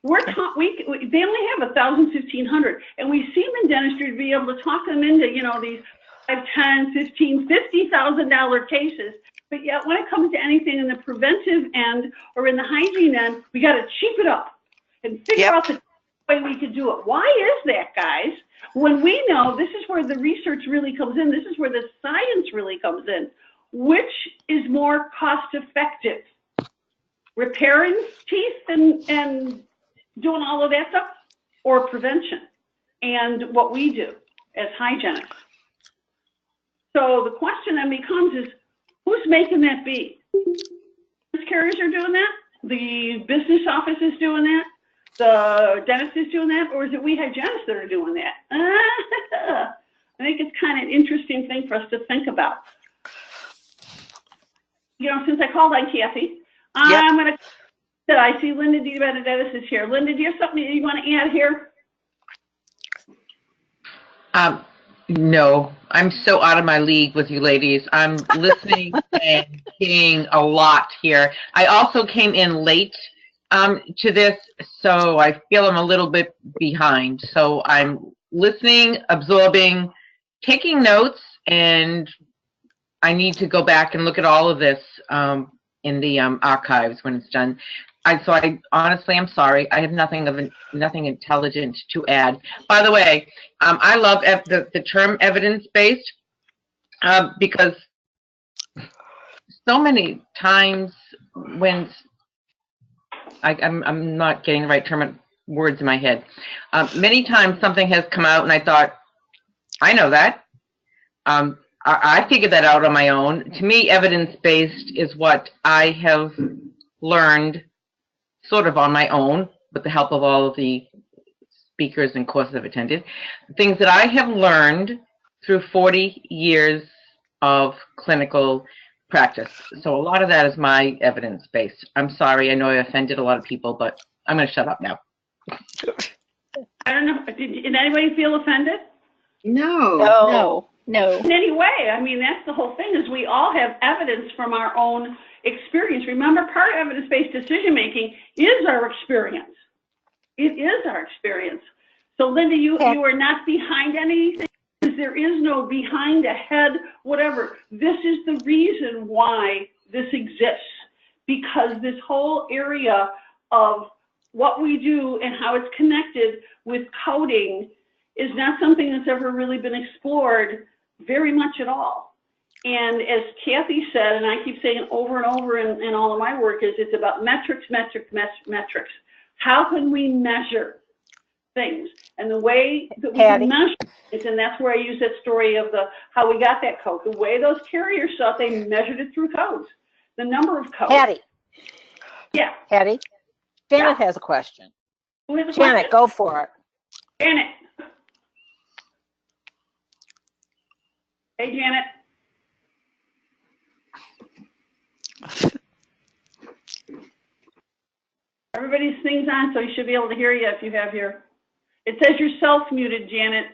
they only have $1,000, $1,500, and we seem in dentistry to be able to talk them into these $5, $10, $15, $50,000 cases. But yet, when it comes to anything in the preventive end or in the hygiene end, we got to cheap it up and figure out the way we could do it. Why is that, guys? When we know this is where the research really comes in, this is where the science really comes in. Which is more cost effective? Repairing teeth and doing all of that stuff, or prevention and what we do as hygienists? So the question then becomes is, who's making that be? Insurance carriers are doing that? The business office is doing that? The dentist is doing that? Or is it we hygienists that are doing that? I think it's kind of an interesting thing for us to think about. Since I called on Kathy, I'm going to, I see Linda DeBenedettis is here. Linda, do you have something that you want to add here? No, I'm so out of my league with you ladies. I'm listening and getting a lot here. I also came in late to this, so I feel I'm a little bit behind. So I'm listening, absorbing, taking notes, and I need to go back and look at all of this in the archives when it's done. So I honestly, I'm sorry. I have nothing intelligent to add. By the way, I love the term evidence-based because so many times when I'm not getting the right term, words in my head. Many times something has come out and I thought, I know that. I figured that out on my own. To me, evidence-based is what I have learned sort of on my own with the help of all of the speakers and courses I've attended. Things that I have learned through 40 years of clinical practice. So a lot of that is my evidence-based. I'm sorry, I know I offended a lot of people, but I'm going to shut up now. I don't know. Did anybody feel offended? No. No. In any way. I mean, that's the whole thing, is we all have evidence from our own experience. Remember, part of evidence-based decision-making is our experience. It is our experience. So, Linda, you are not behind anything. There is no behind, ahead, whatever. This is the reason why this exists, because this whole area of what we do and how it's connected with coding is not something that's ever really been explored very much at all. And as Kathy said, and I keep saying over and over in all of my work, is it's about metrics. How can we measure things? And the way that we can measure it, and that's where I use that story of how we got that code. The way those carriers saw it, they measured it through codes. The number of codes. Patty. Yeah. Patty. Janet has a question. Who has a Janet, question? go for it. Janet. Hey, Janet. Everybody's thing's on, so you should be able to hear you if you have your. It says you're self-muted, Janet.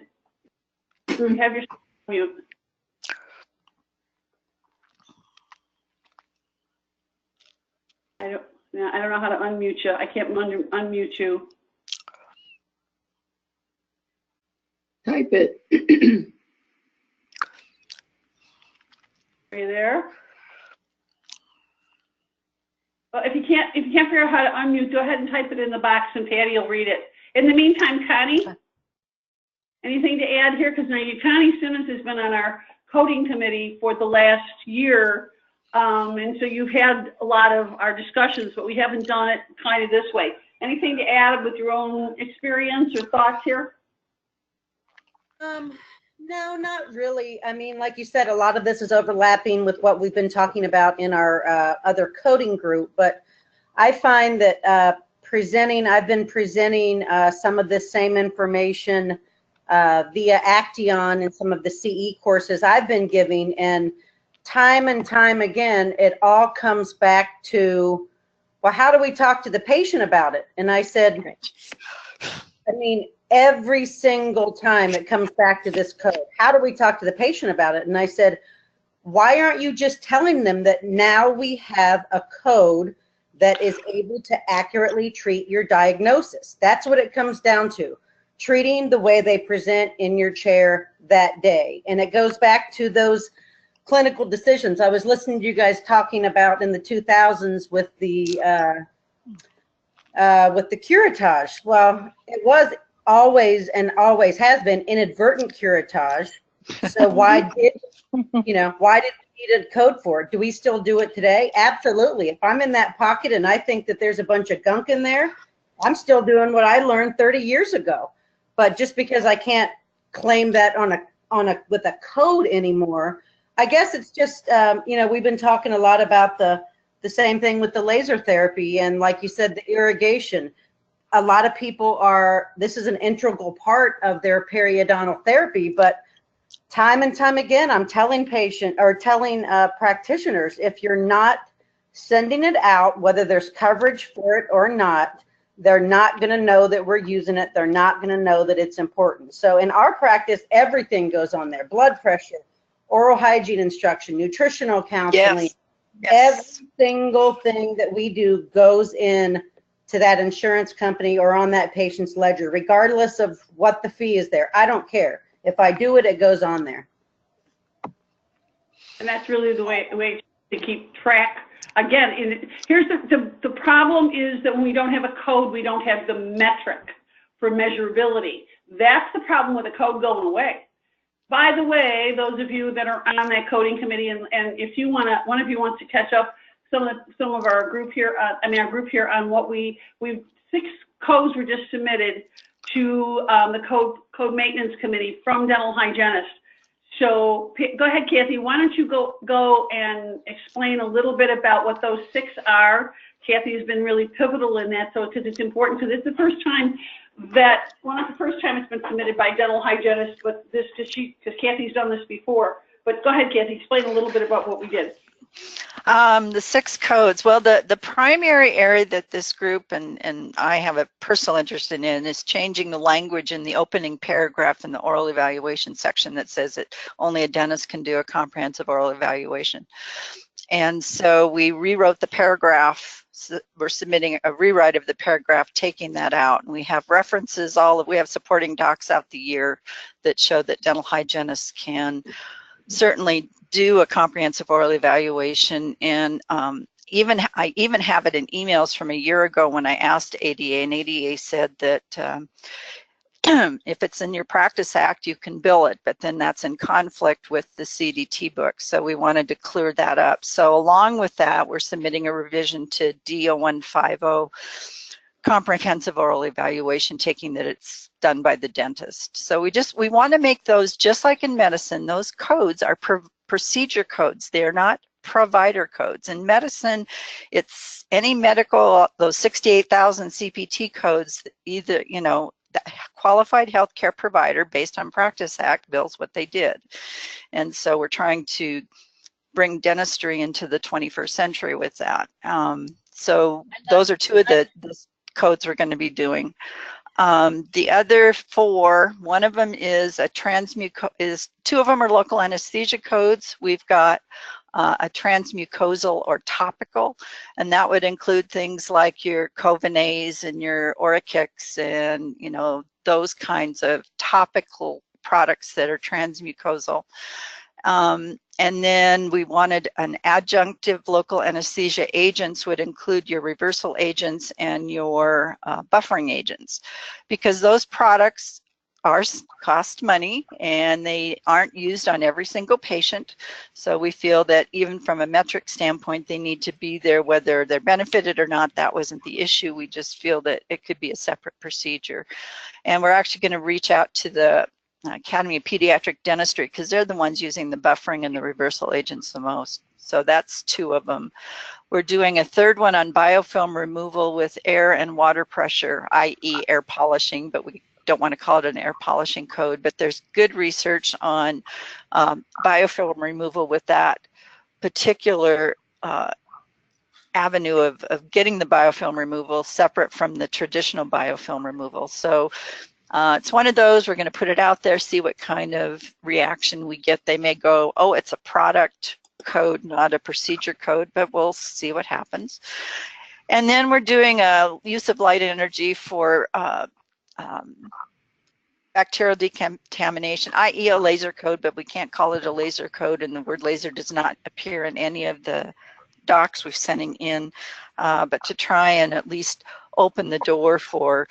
You have your mute. I don't know how to unmute you. I can't unmute you. Type it. Are you there? Well, if you can't figure out how to unmute, go ahead and type it in the box, and Patty will read it. In the meantime, Connie, anything to add here? Because now Connie Simmons has been on our coding committee for the last year, and so you've had a lot of our discussions, but we haven't done it kind of this way. Anything to add with your own experience or thoughts here? No, not really. I mean, like you said, a lot of this is overlapping with what we've been talking about in our other coding group, but I find that I've been presenting some of this same information via Action and some of the CE courses I've been giving, and time again, it all comes back to, well, how do we talk to the patient about it? And I said, I mean, every single time it comes back to this code. How do we talk to the patient about it? And I said, why aren't you just telling them that now we have a code that is able to accurately treat your diagnosis? That's what it comes down to. Treating the way they present in your chair that day. And it goes back to those clinical decisions I was listening to you guys talking about in the 2000s with the curettage. Well, it was always and always has been inadvertent curettage. So why did we need a code for it? Do we still do it today? Absolutely. If I'm in that pocket and I think that there's a bunch of gunk in there, I'm still doing what I learned 30 years ago. But just because I can't claim that with a code anymore, I guess it's just we've been talking a lot about the same thing with the laser therapy, and like you said, the irrigation. A lot of people this is an integral part of their periodontal therapy, but time and time again, I'm telling practitioners, if you're not sending it out, whether there's coverage for it or not, they're not going to know that we're using it. They're not going to know that it's important. So in our practice, everything goes on there: blood pressure, oral hygiene instruction, nutritional counseling. Yes. Every single thing that we do goes in to that insurance company or on that patient's ledger, regardless of what the fee is there. I don't care. If I do it, it goes on there. And that's really the way to keep track. Again, here's the problem is that when we don't have a code, we don't have the metric for measurability. That's the problem with the code going away. By the way, those of you that are on that coding committee, and if you one of you wants to catch up some of our group here, our group here on what we've 6 codes were just submitted to the code maintenance committee from dental hygienists. So go ahead, Kathy. Why don't you go and explain a little bit about what those 6 are? Kathy has been really pivotal in that, because it's important, because it's the first time that, well, not the first time it's been submitted by dental hygienists, but because Kathy's done this before. But go ahead, Kathy, explain a little bit about what we did. The 6 codes. Well, the primary area that this group and I have a personal interest in is changing the language in the opening paragraph in the oral evaluation section that says that only a dentist can do a comprehensive oral evaluation. And so we rewrote the paragraph. So we're submitting a rewrite of the paragraph, taking that out. And we have references, we have supporting docs out the year that show that dental hygienists can certainly do a comprehensive oral evaluation. And I even have it in emails from a year ago when I asked ADA, and ADA said that if it's in your practice act, you can bill it, but then that's in conflict with the CDT book. So we wanted to clear that up. So along with that, we're submitting a revision to D4150, comprehensive oral evaluation, taking that it's done by the dentist. So we want to make those, just like in medicine, those codes are procedure codes. They're not provider codes. In medicine, it's any medical, those 68,000 CPT codes, either, the qualified healthcare provider based on Practice Act bills what they did. And so we're trying to bring dentistry into the 21st century with that. So those are 2 of the codes we're going to be doing. The other 4, one of them is a 2 of them are local anesthesia codes. We've got a transmucosal or topical, and that would include things like your Covanase and your Orachix and, those kinds of topical products that are transmucosal. And then we wanted an adjunctive local anesthesia agents would include your reversal agents and your buffering agents, because those products cost money and they aren't used on every single patient. So we feel that even from a metric standpoint, they need to be there, whether they're benefited or not. That wasn't the issue. We just feel that it could be a separate procedure. And we're actually going to reach out to the Academy of Pediatric Dentistry, because they're the ones using the buffering and the reversal agents the most. So that's 2 of them. We're doing a 3rd one on biofilm removal with air and water pressure, i.e. air polishing, but we don't want to call it an air polishing code. But there's good research on biofilm removal with that particular avenue of getting the biofilm removal separate from the traditional biofilm removal. So it's one of those, we're going to put it out there, see what kind of reaction we get. They may go, oh, it's a product code, not a procedure code, but we'll see what happens. And then we're doing a use of light energy for bacterial decontamination, i.e. a laser code, but we can't call it a laser code, and the word laser does not appear in any of the docs we're sending in, but to try and at least open the door for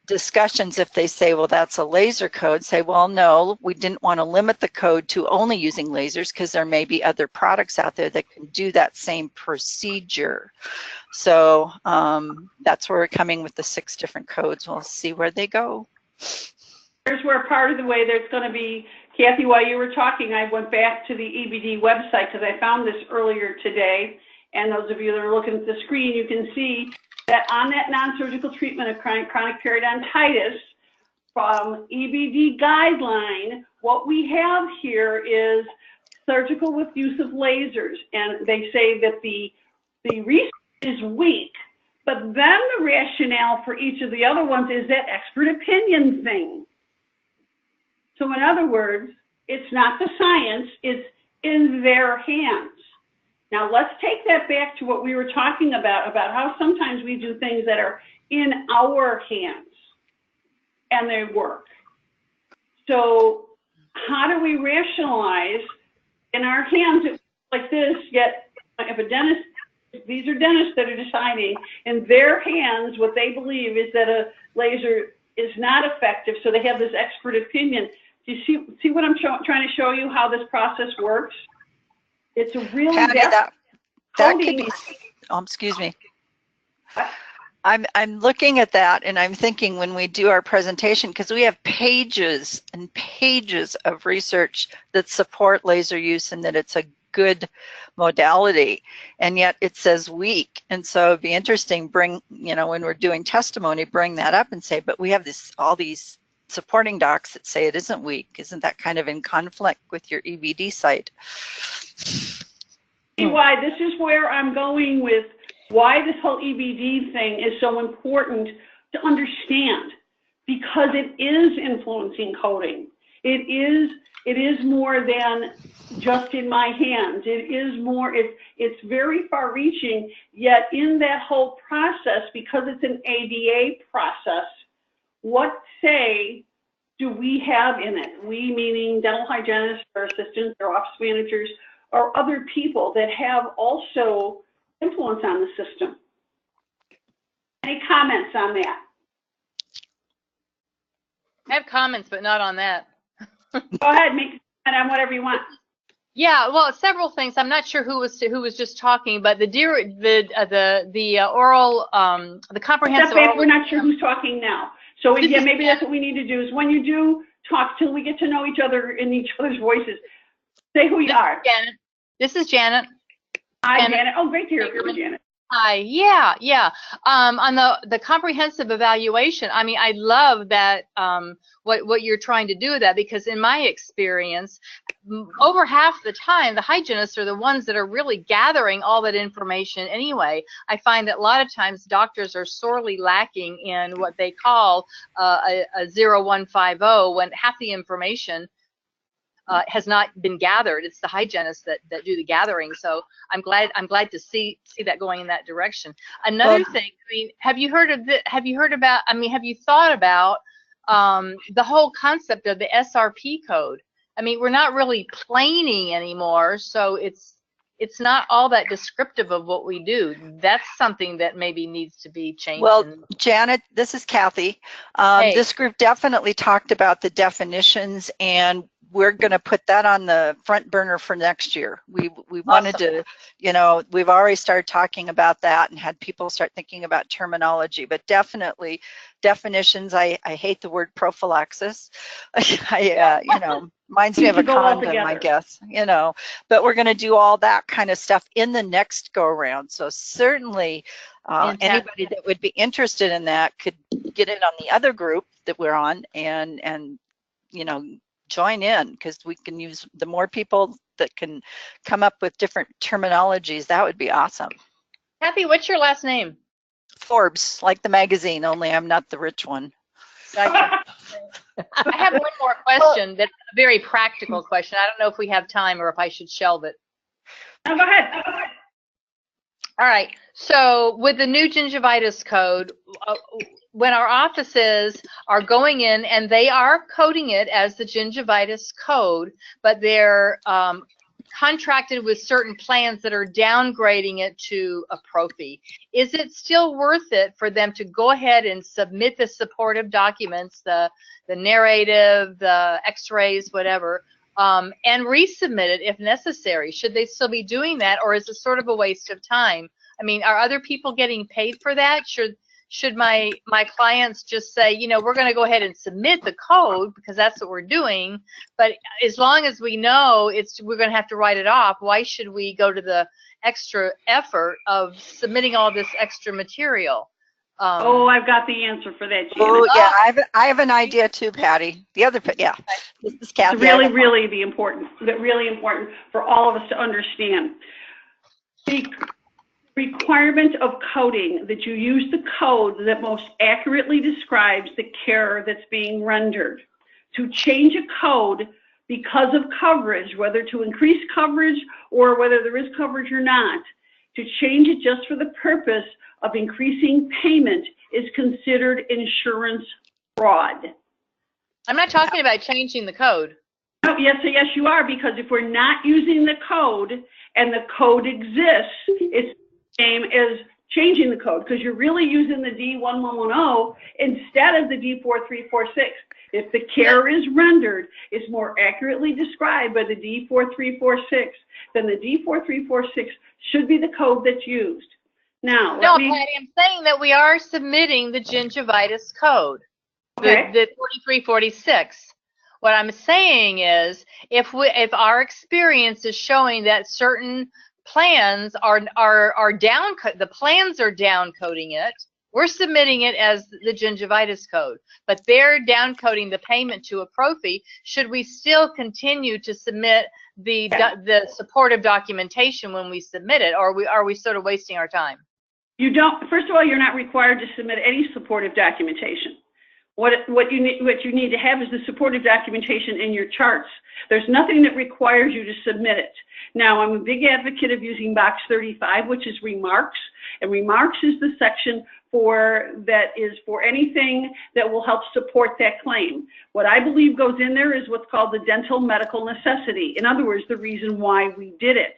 discussions. If they say, well, that's a laser code, say, well, no, we didn't want to limit the code to only using lasers, because there may be other products out there that can do that same procedure. So that's where we're coming with the 6 different codes. We'll see where they go. Here's where part of the way there's going to be, Kathy, while you were talking, I went back to the EBD website because I found this earlier today. And those of you that are looking at the screen, you can see that on that non-surgical treatment of chronic periodontitis from EBD guideline, what we have here is surgical with use of lasers. And they say that the research is weak, but then the rationale for each of the other ones is that expert opinion thing. So in other words, it's not the science, it's in their hands. Now let's take that back to what we were talking about how sometimes we do things that are in our hands and they work. So how do we rationalize in our hands like this, yet if a dentist, these are dentists that are deciding in their hands what they believe is that a laser is not effective, so they have this expert opinion. Do you see what I'm trying to show you, how this process works? It's a really Patty, that could be, excuse me. I'm looking at that and I'm thinking when we do our presentation, because we have pages and pages of research that support laser use and that it's a good modality, and yet it says weak. And so it'd be interesting, when we're doing testimony, bring that up and say, but we have all these supporting docs that say it isn't weak. Isn't that kind of in conflict with your EBD site? See why this is where I'm going with why this whole EBD thing is so important to understand, because it is influencing coding. It is more than just in my hands. It is more, it's very far reaching, yet in that whole process, because it's an ADA process, what say do we have in it? We meaning dental hygienists or assistants or office managers or other people that have also influence on the system. Any comments on that? I have comments, but not on that. Go ahead, make a comment on whatever you want. Yeah, well, several things. I'm not sure who was just talking, but the oral, the comprehensive. Step back, we're not sure who's talking now. So yeah, maybe that's what we need to do. Is when you do talk, till we get to know each other in each other's voices, say who you are. Janet. This is Janet. Hi, Janet. Oh, great to hear from you, Janet. Hi. Yeah. On the comprehensive evaluation, I mean, I love that what you're trying to do with that, because in my experience, over half the time, the hygienists are the ones that are really gathering all that information anyway. I find that a lot of times doctors are sorely lacking in what they call a 0150, when half the information has not been gathered. It's the hygienists that do the gathering. So I'm glad to see that going in that direction. Another thing, I mean, have you thought about the whole concept of the SRP code? I mean, we're not really planing anymore, so it's not all that descriptive of what we do. That's something that maybe needs to be changed. Well, Janet, this is Kathy. Hey. This group definitely talked about the definitions, and we're going to put that on the front burner for next year. We wanted to, we've already started talking about that and had people start thinking about terminology, but definitely definitions. I hate the word prophylaxis. Reminds me of a condom, I guess, but we're going to do all that kind of stuff in the next go around. So certainly anybody that would be interested in that could get in on the other group that we're on and join in, because we can use the more people that can come up with different terminologies. That would be awesome. Kathy, what's your last name? Forbes, like the magazine, only I'm not the rich one. Gotcha. I have one more question that's a very practical question. I don't know if we have time or if I should shelve it. No, go ahead. All right. So with the new gingivitis code, when our offices are going in and they are coding it as the gingivitis code, but they're contracted with certain plans that are downgrading it to a prophy, is it still worth it for them to go ahead and submit the supportive documents, the narrative, the x-rays, whatever, and resubmit it if necessary? Should they still be doing that, or is it sort of a waste of time? I mean, are other people getting paid for that? Should my clients just say, we're going to go ahead and submit the code because that's what we're doing, but as long as we know we're going to have to write it off, why should we go to the extra effort of submitting all this extra material? I've got the answer for that, Janet. Oh, yeah, I have an idea too, Patty. This is Kathy. It's really important for all of us to understand. The requirement of coding, that you use the code that most accurately describes the care that's being rendered. To change a code because of coverage, whether to increase coverage or whether there is coverage or not, to change it just for the purpose of increasing payment is considered insurance fraud. I'm not talking about changing the code. Oh, yes, you are, because if we're not using the code and the code exists, it's same as changing the code, because you're really using the D1110 instead of the D4346. If the care is rendered, is more accurately described by the D4346, then the D4346 should be the code that's used. Now, Patty, I'm saying that we are submitting the gingivitis code, the 4346. What I'm saying is, if our experience is showing that certain plans are down, the plans are down coding it, We're submitting it as the gingivitis code, but they're down coding the payment to a prophy. Should we still continue to submit the supportive documentation when we submit it, or are we sort of wasting our time? You don't. First of all, you're not required to submit any supportive documentation. What you need to have is the supportive documentation in your charts. There's nothing that requires you to submit it. Now, I'm a big advocate of using box 35, which is remarks, and remarks is the section that is for anything that will help support that claim. What I believe goes in there is what's called the dental medical necessity. In other words, the reason why we did it.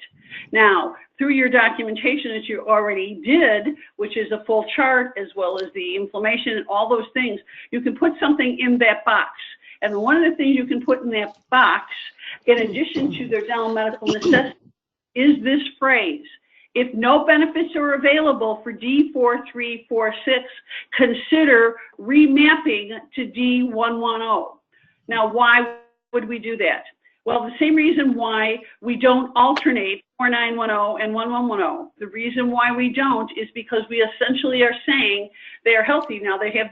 Now, through your documentation that you already did, which is a full chart as well as the inflammation and all those things, you can put something in that box. And one of the things you can put in that box, in addition to their dental medical necessity, is this phrase: if no benefits are available for D4346, consider remapping to D110. Now, why would we do that? Well, the same reason why we don't alternate 4910 and 1110. The reason why we don't is because we essentially are saying they are healthy. Now they have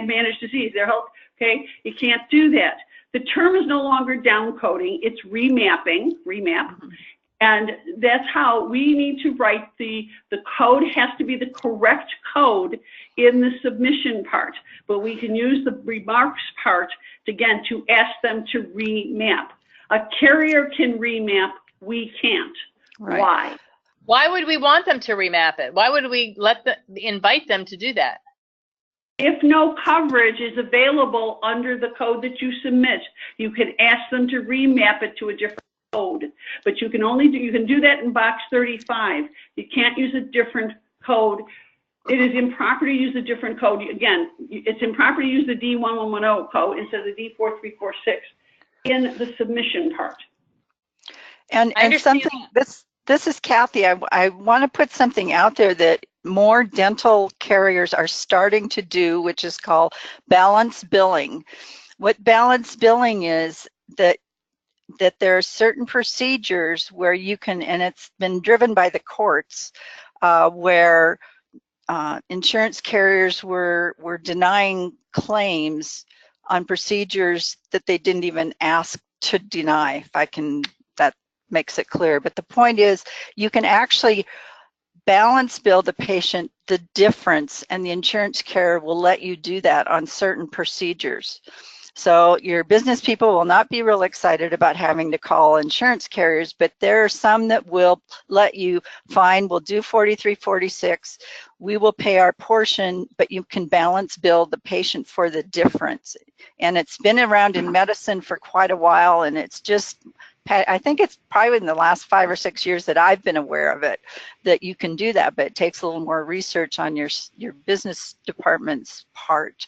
managed disease. They're healthy. Okay, you can't do that. The term is no longer down coding. It's remap. And that's how we need to write the code. Has to be the correct code in the submission part, but we can use the remarks part again to ask them to remap. A carrier can remap, we can't. Right. Why? Why would we want them to remap it? Why would we invite them to do that? If no coverage is available under the code that you submit, you can ask them to remap it to a different code. But you can do that in box 35. You can't use a different code. It is improper to use a different code. Again, it's improper to use the D1110 code instead of the D4346 in the submission part. And something, this is Kathy. I want to put something out there that more dental carriers are starting to do, which is called balance billing. What balance billing is that there are certain procedures where you can, and it's been driven by the courts, where insurance carriers were denying claims on procedures that they didn't even ask to deny, that makes it clear. But the point is, you can actually balance bill the patient the difference, and the insurance carrier will let you do that on certain procedures. So your business people will not be real excited about having to call insurance carriers, but there are some that will let you, fine, we'll do 4346, we will pay our portion, but you can balance bill the patient for the difference. And it's been around in medicine for quite a while, and it's just, I think it's probably in the last 5 or 6 years that I've been aware of it, that you can do that, but it takes a little more research on your business department's part.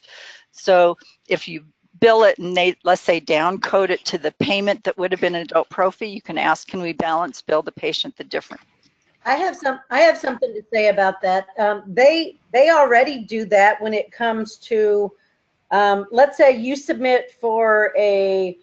So if you bill it and they, let's say, down code it to the payment that would have been an adult prophy, you can ask, can we balance bill the patient the difference? I have something to say about that. They already do that when it comes to, let's say you submit for a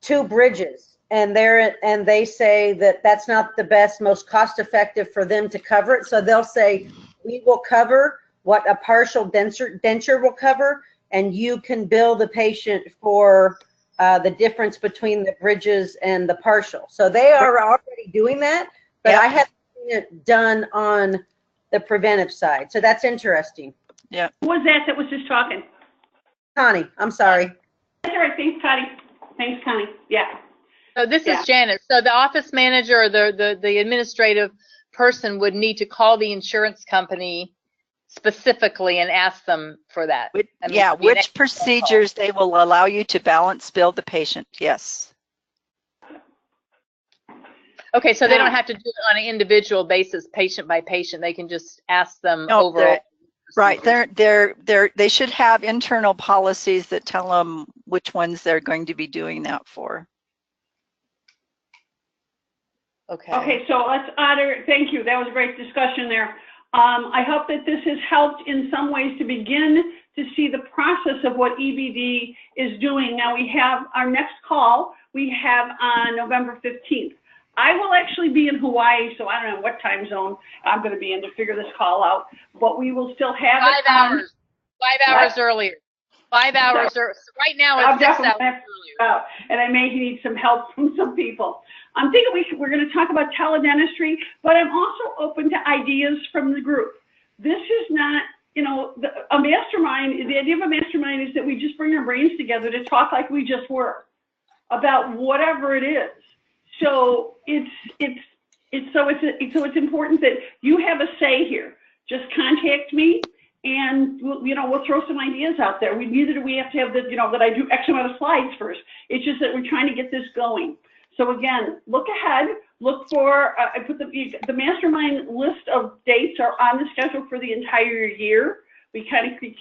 2 bridges, and they say that that's not the best, most cost effective for them to cover it. So they'll say, we will cover what a partial denture will cover, and you can bill the patient for the difference between the bridges and the partial. So they are already doing that, but yeah. I haven't seen it done on the preventive side. So that's interesting. Yeah. Who was that was just talking? Connie, I'm sorry. That's all right. Thanks, Connie. Thanks, Connie. Yeah. So this is Janet. So the office manager or the administrative person would need to call the insurance company specifically and ask them for that. Which procedures they will allow you to balance bill the patient. Yes. Okay, so they don't have to do it on an individual basis, patient by patient. They can just ask them overall. Right. They should have internal policies that tell them which ones they're going to be doing that for. Okay. Okay, so let's honor, thank you. That was a great discussion there. I hope that this has helped in some ways to begin to see the process of what EBD is doing. Now we have our next call, we have on November 15th. I will actually be in Hawaii, so I don't know what time zone I'm going to be in to figure this call out, but we will still have 5 it on. hours. 5 hours earlier. 5 hours. Right now I'll it's 6 definitely hours have to earlier. figure out, and I may need some help from some people. I'm thinking we're going to talk about teledentistry, but I'm also open to ideas from the group. This is not, a mastermind. The idea of a mastermind is that we just bring our brains together to talk like we just were about whatever it is. So it's important that you have a say here. Just contact me, and we'll throw some ideas out there. Neither do we have to have that I do X amount of slides first. It's just that we're trying to get this going. So again, look ahead. Look for I put the mastermind list of dates are on the schedule for the entire year. We're trying to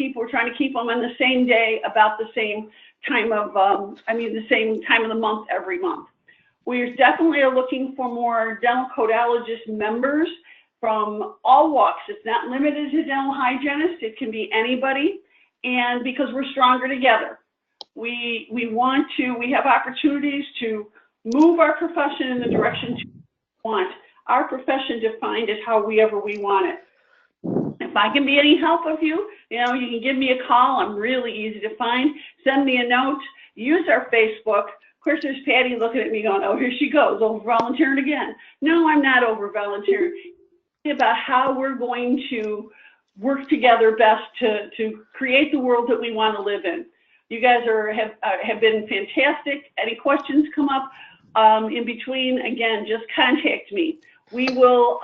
keep them on the same day, about the same time of the same time of the month every month. We definitely are looking for more dental codologist members from all walks. It's not limited to dental hygienists. It can be anybody. And because we're stronger together, we have opportunities to move our profession in the direction we want. Our profession defined as however we want it. If I can be any help of you, you can give me a call. I'm really easy to find. Send me a note. Use our Facebook. Of course, there's Patty looking at me going, oh, here she goes, over volunteering again. No, I'm not over volunteering. It's about how we're going to work together best to create the world that we want to live in. You guys have been fantastic. Any questions come up in between, again, just contact me. We will,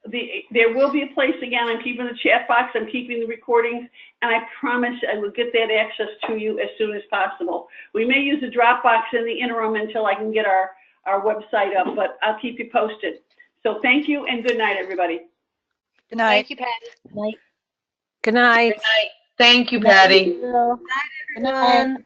there will be a place, again, I'm keeping the chat box, I'm keeping the recordings, and I promise I will get that access to you as soon as possible. We may use a Dropbox in the interim until I can get our website up, but I'll keep you posted. So thank you, and good night, everybody. Good night. Thank you, Patty. Good night. Good night. Thank you, Patty. Good night.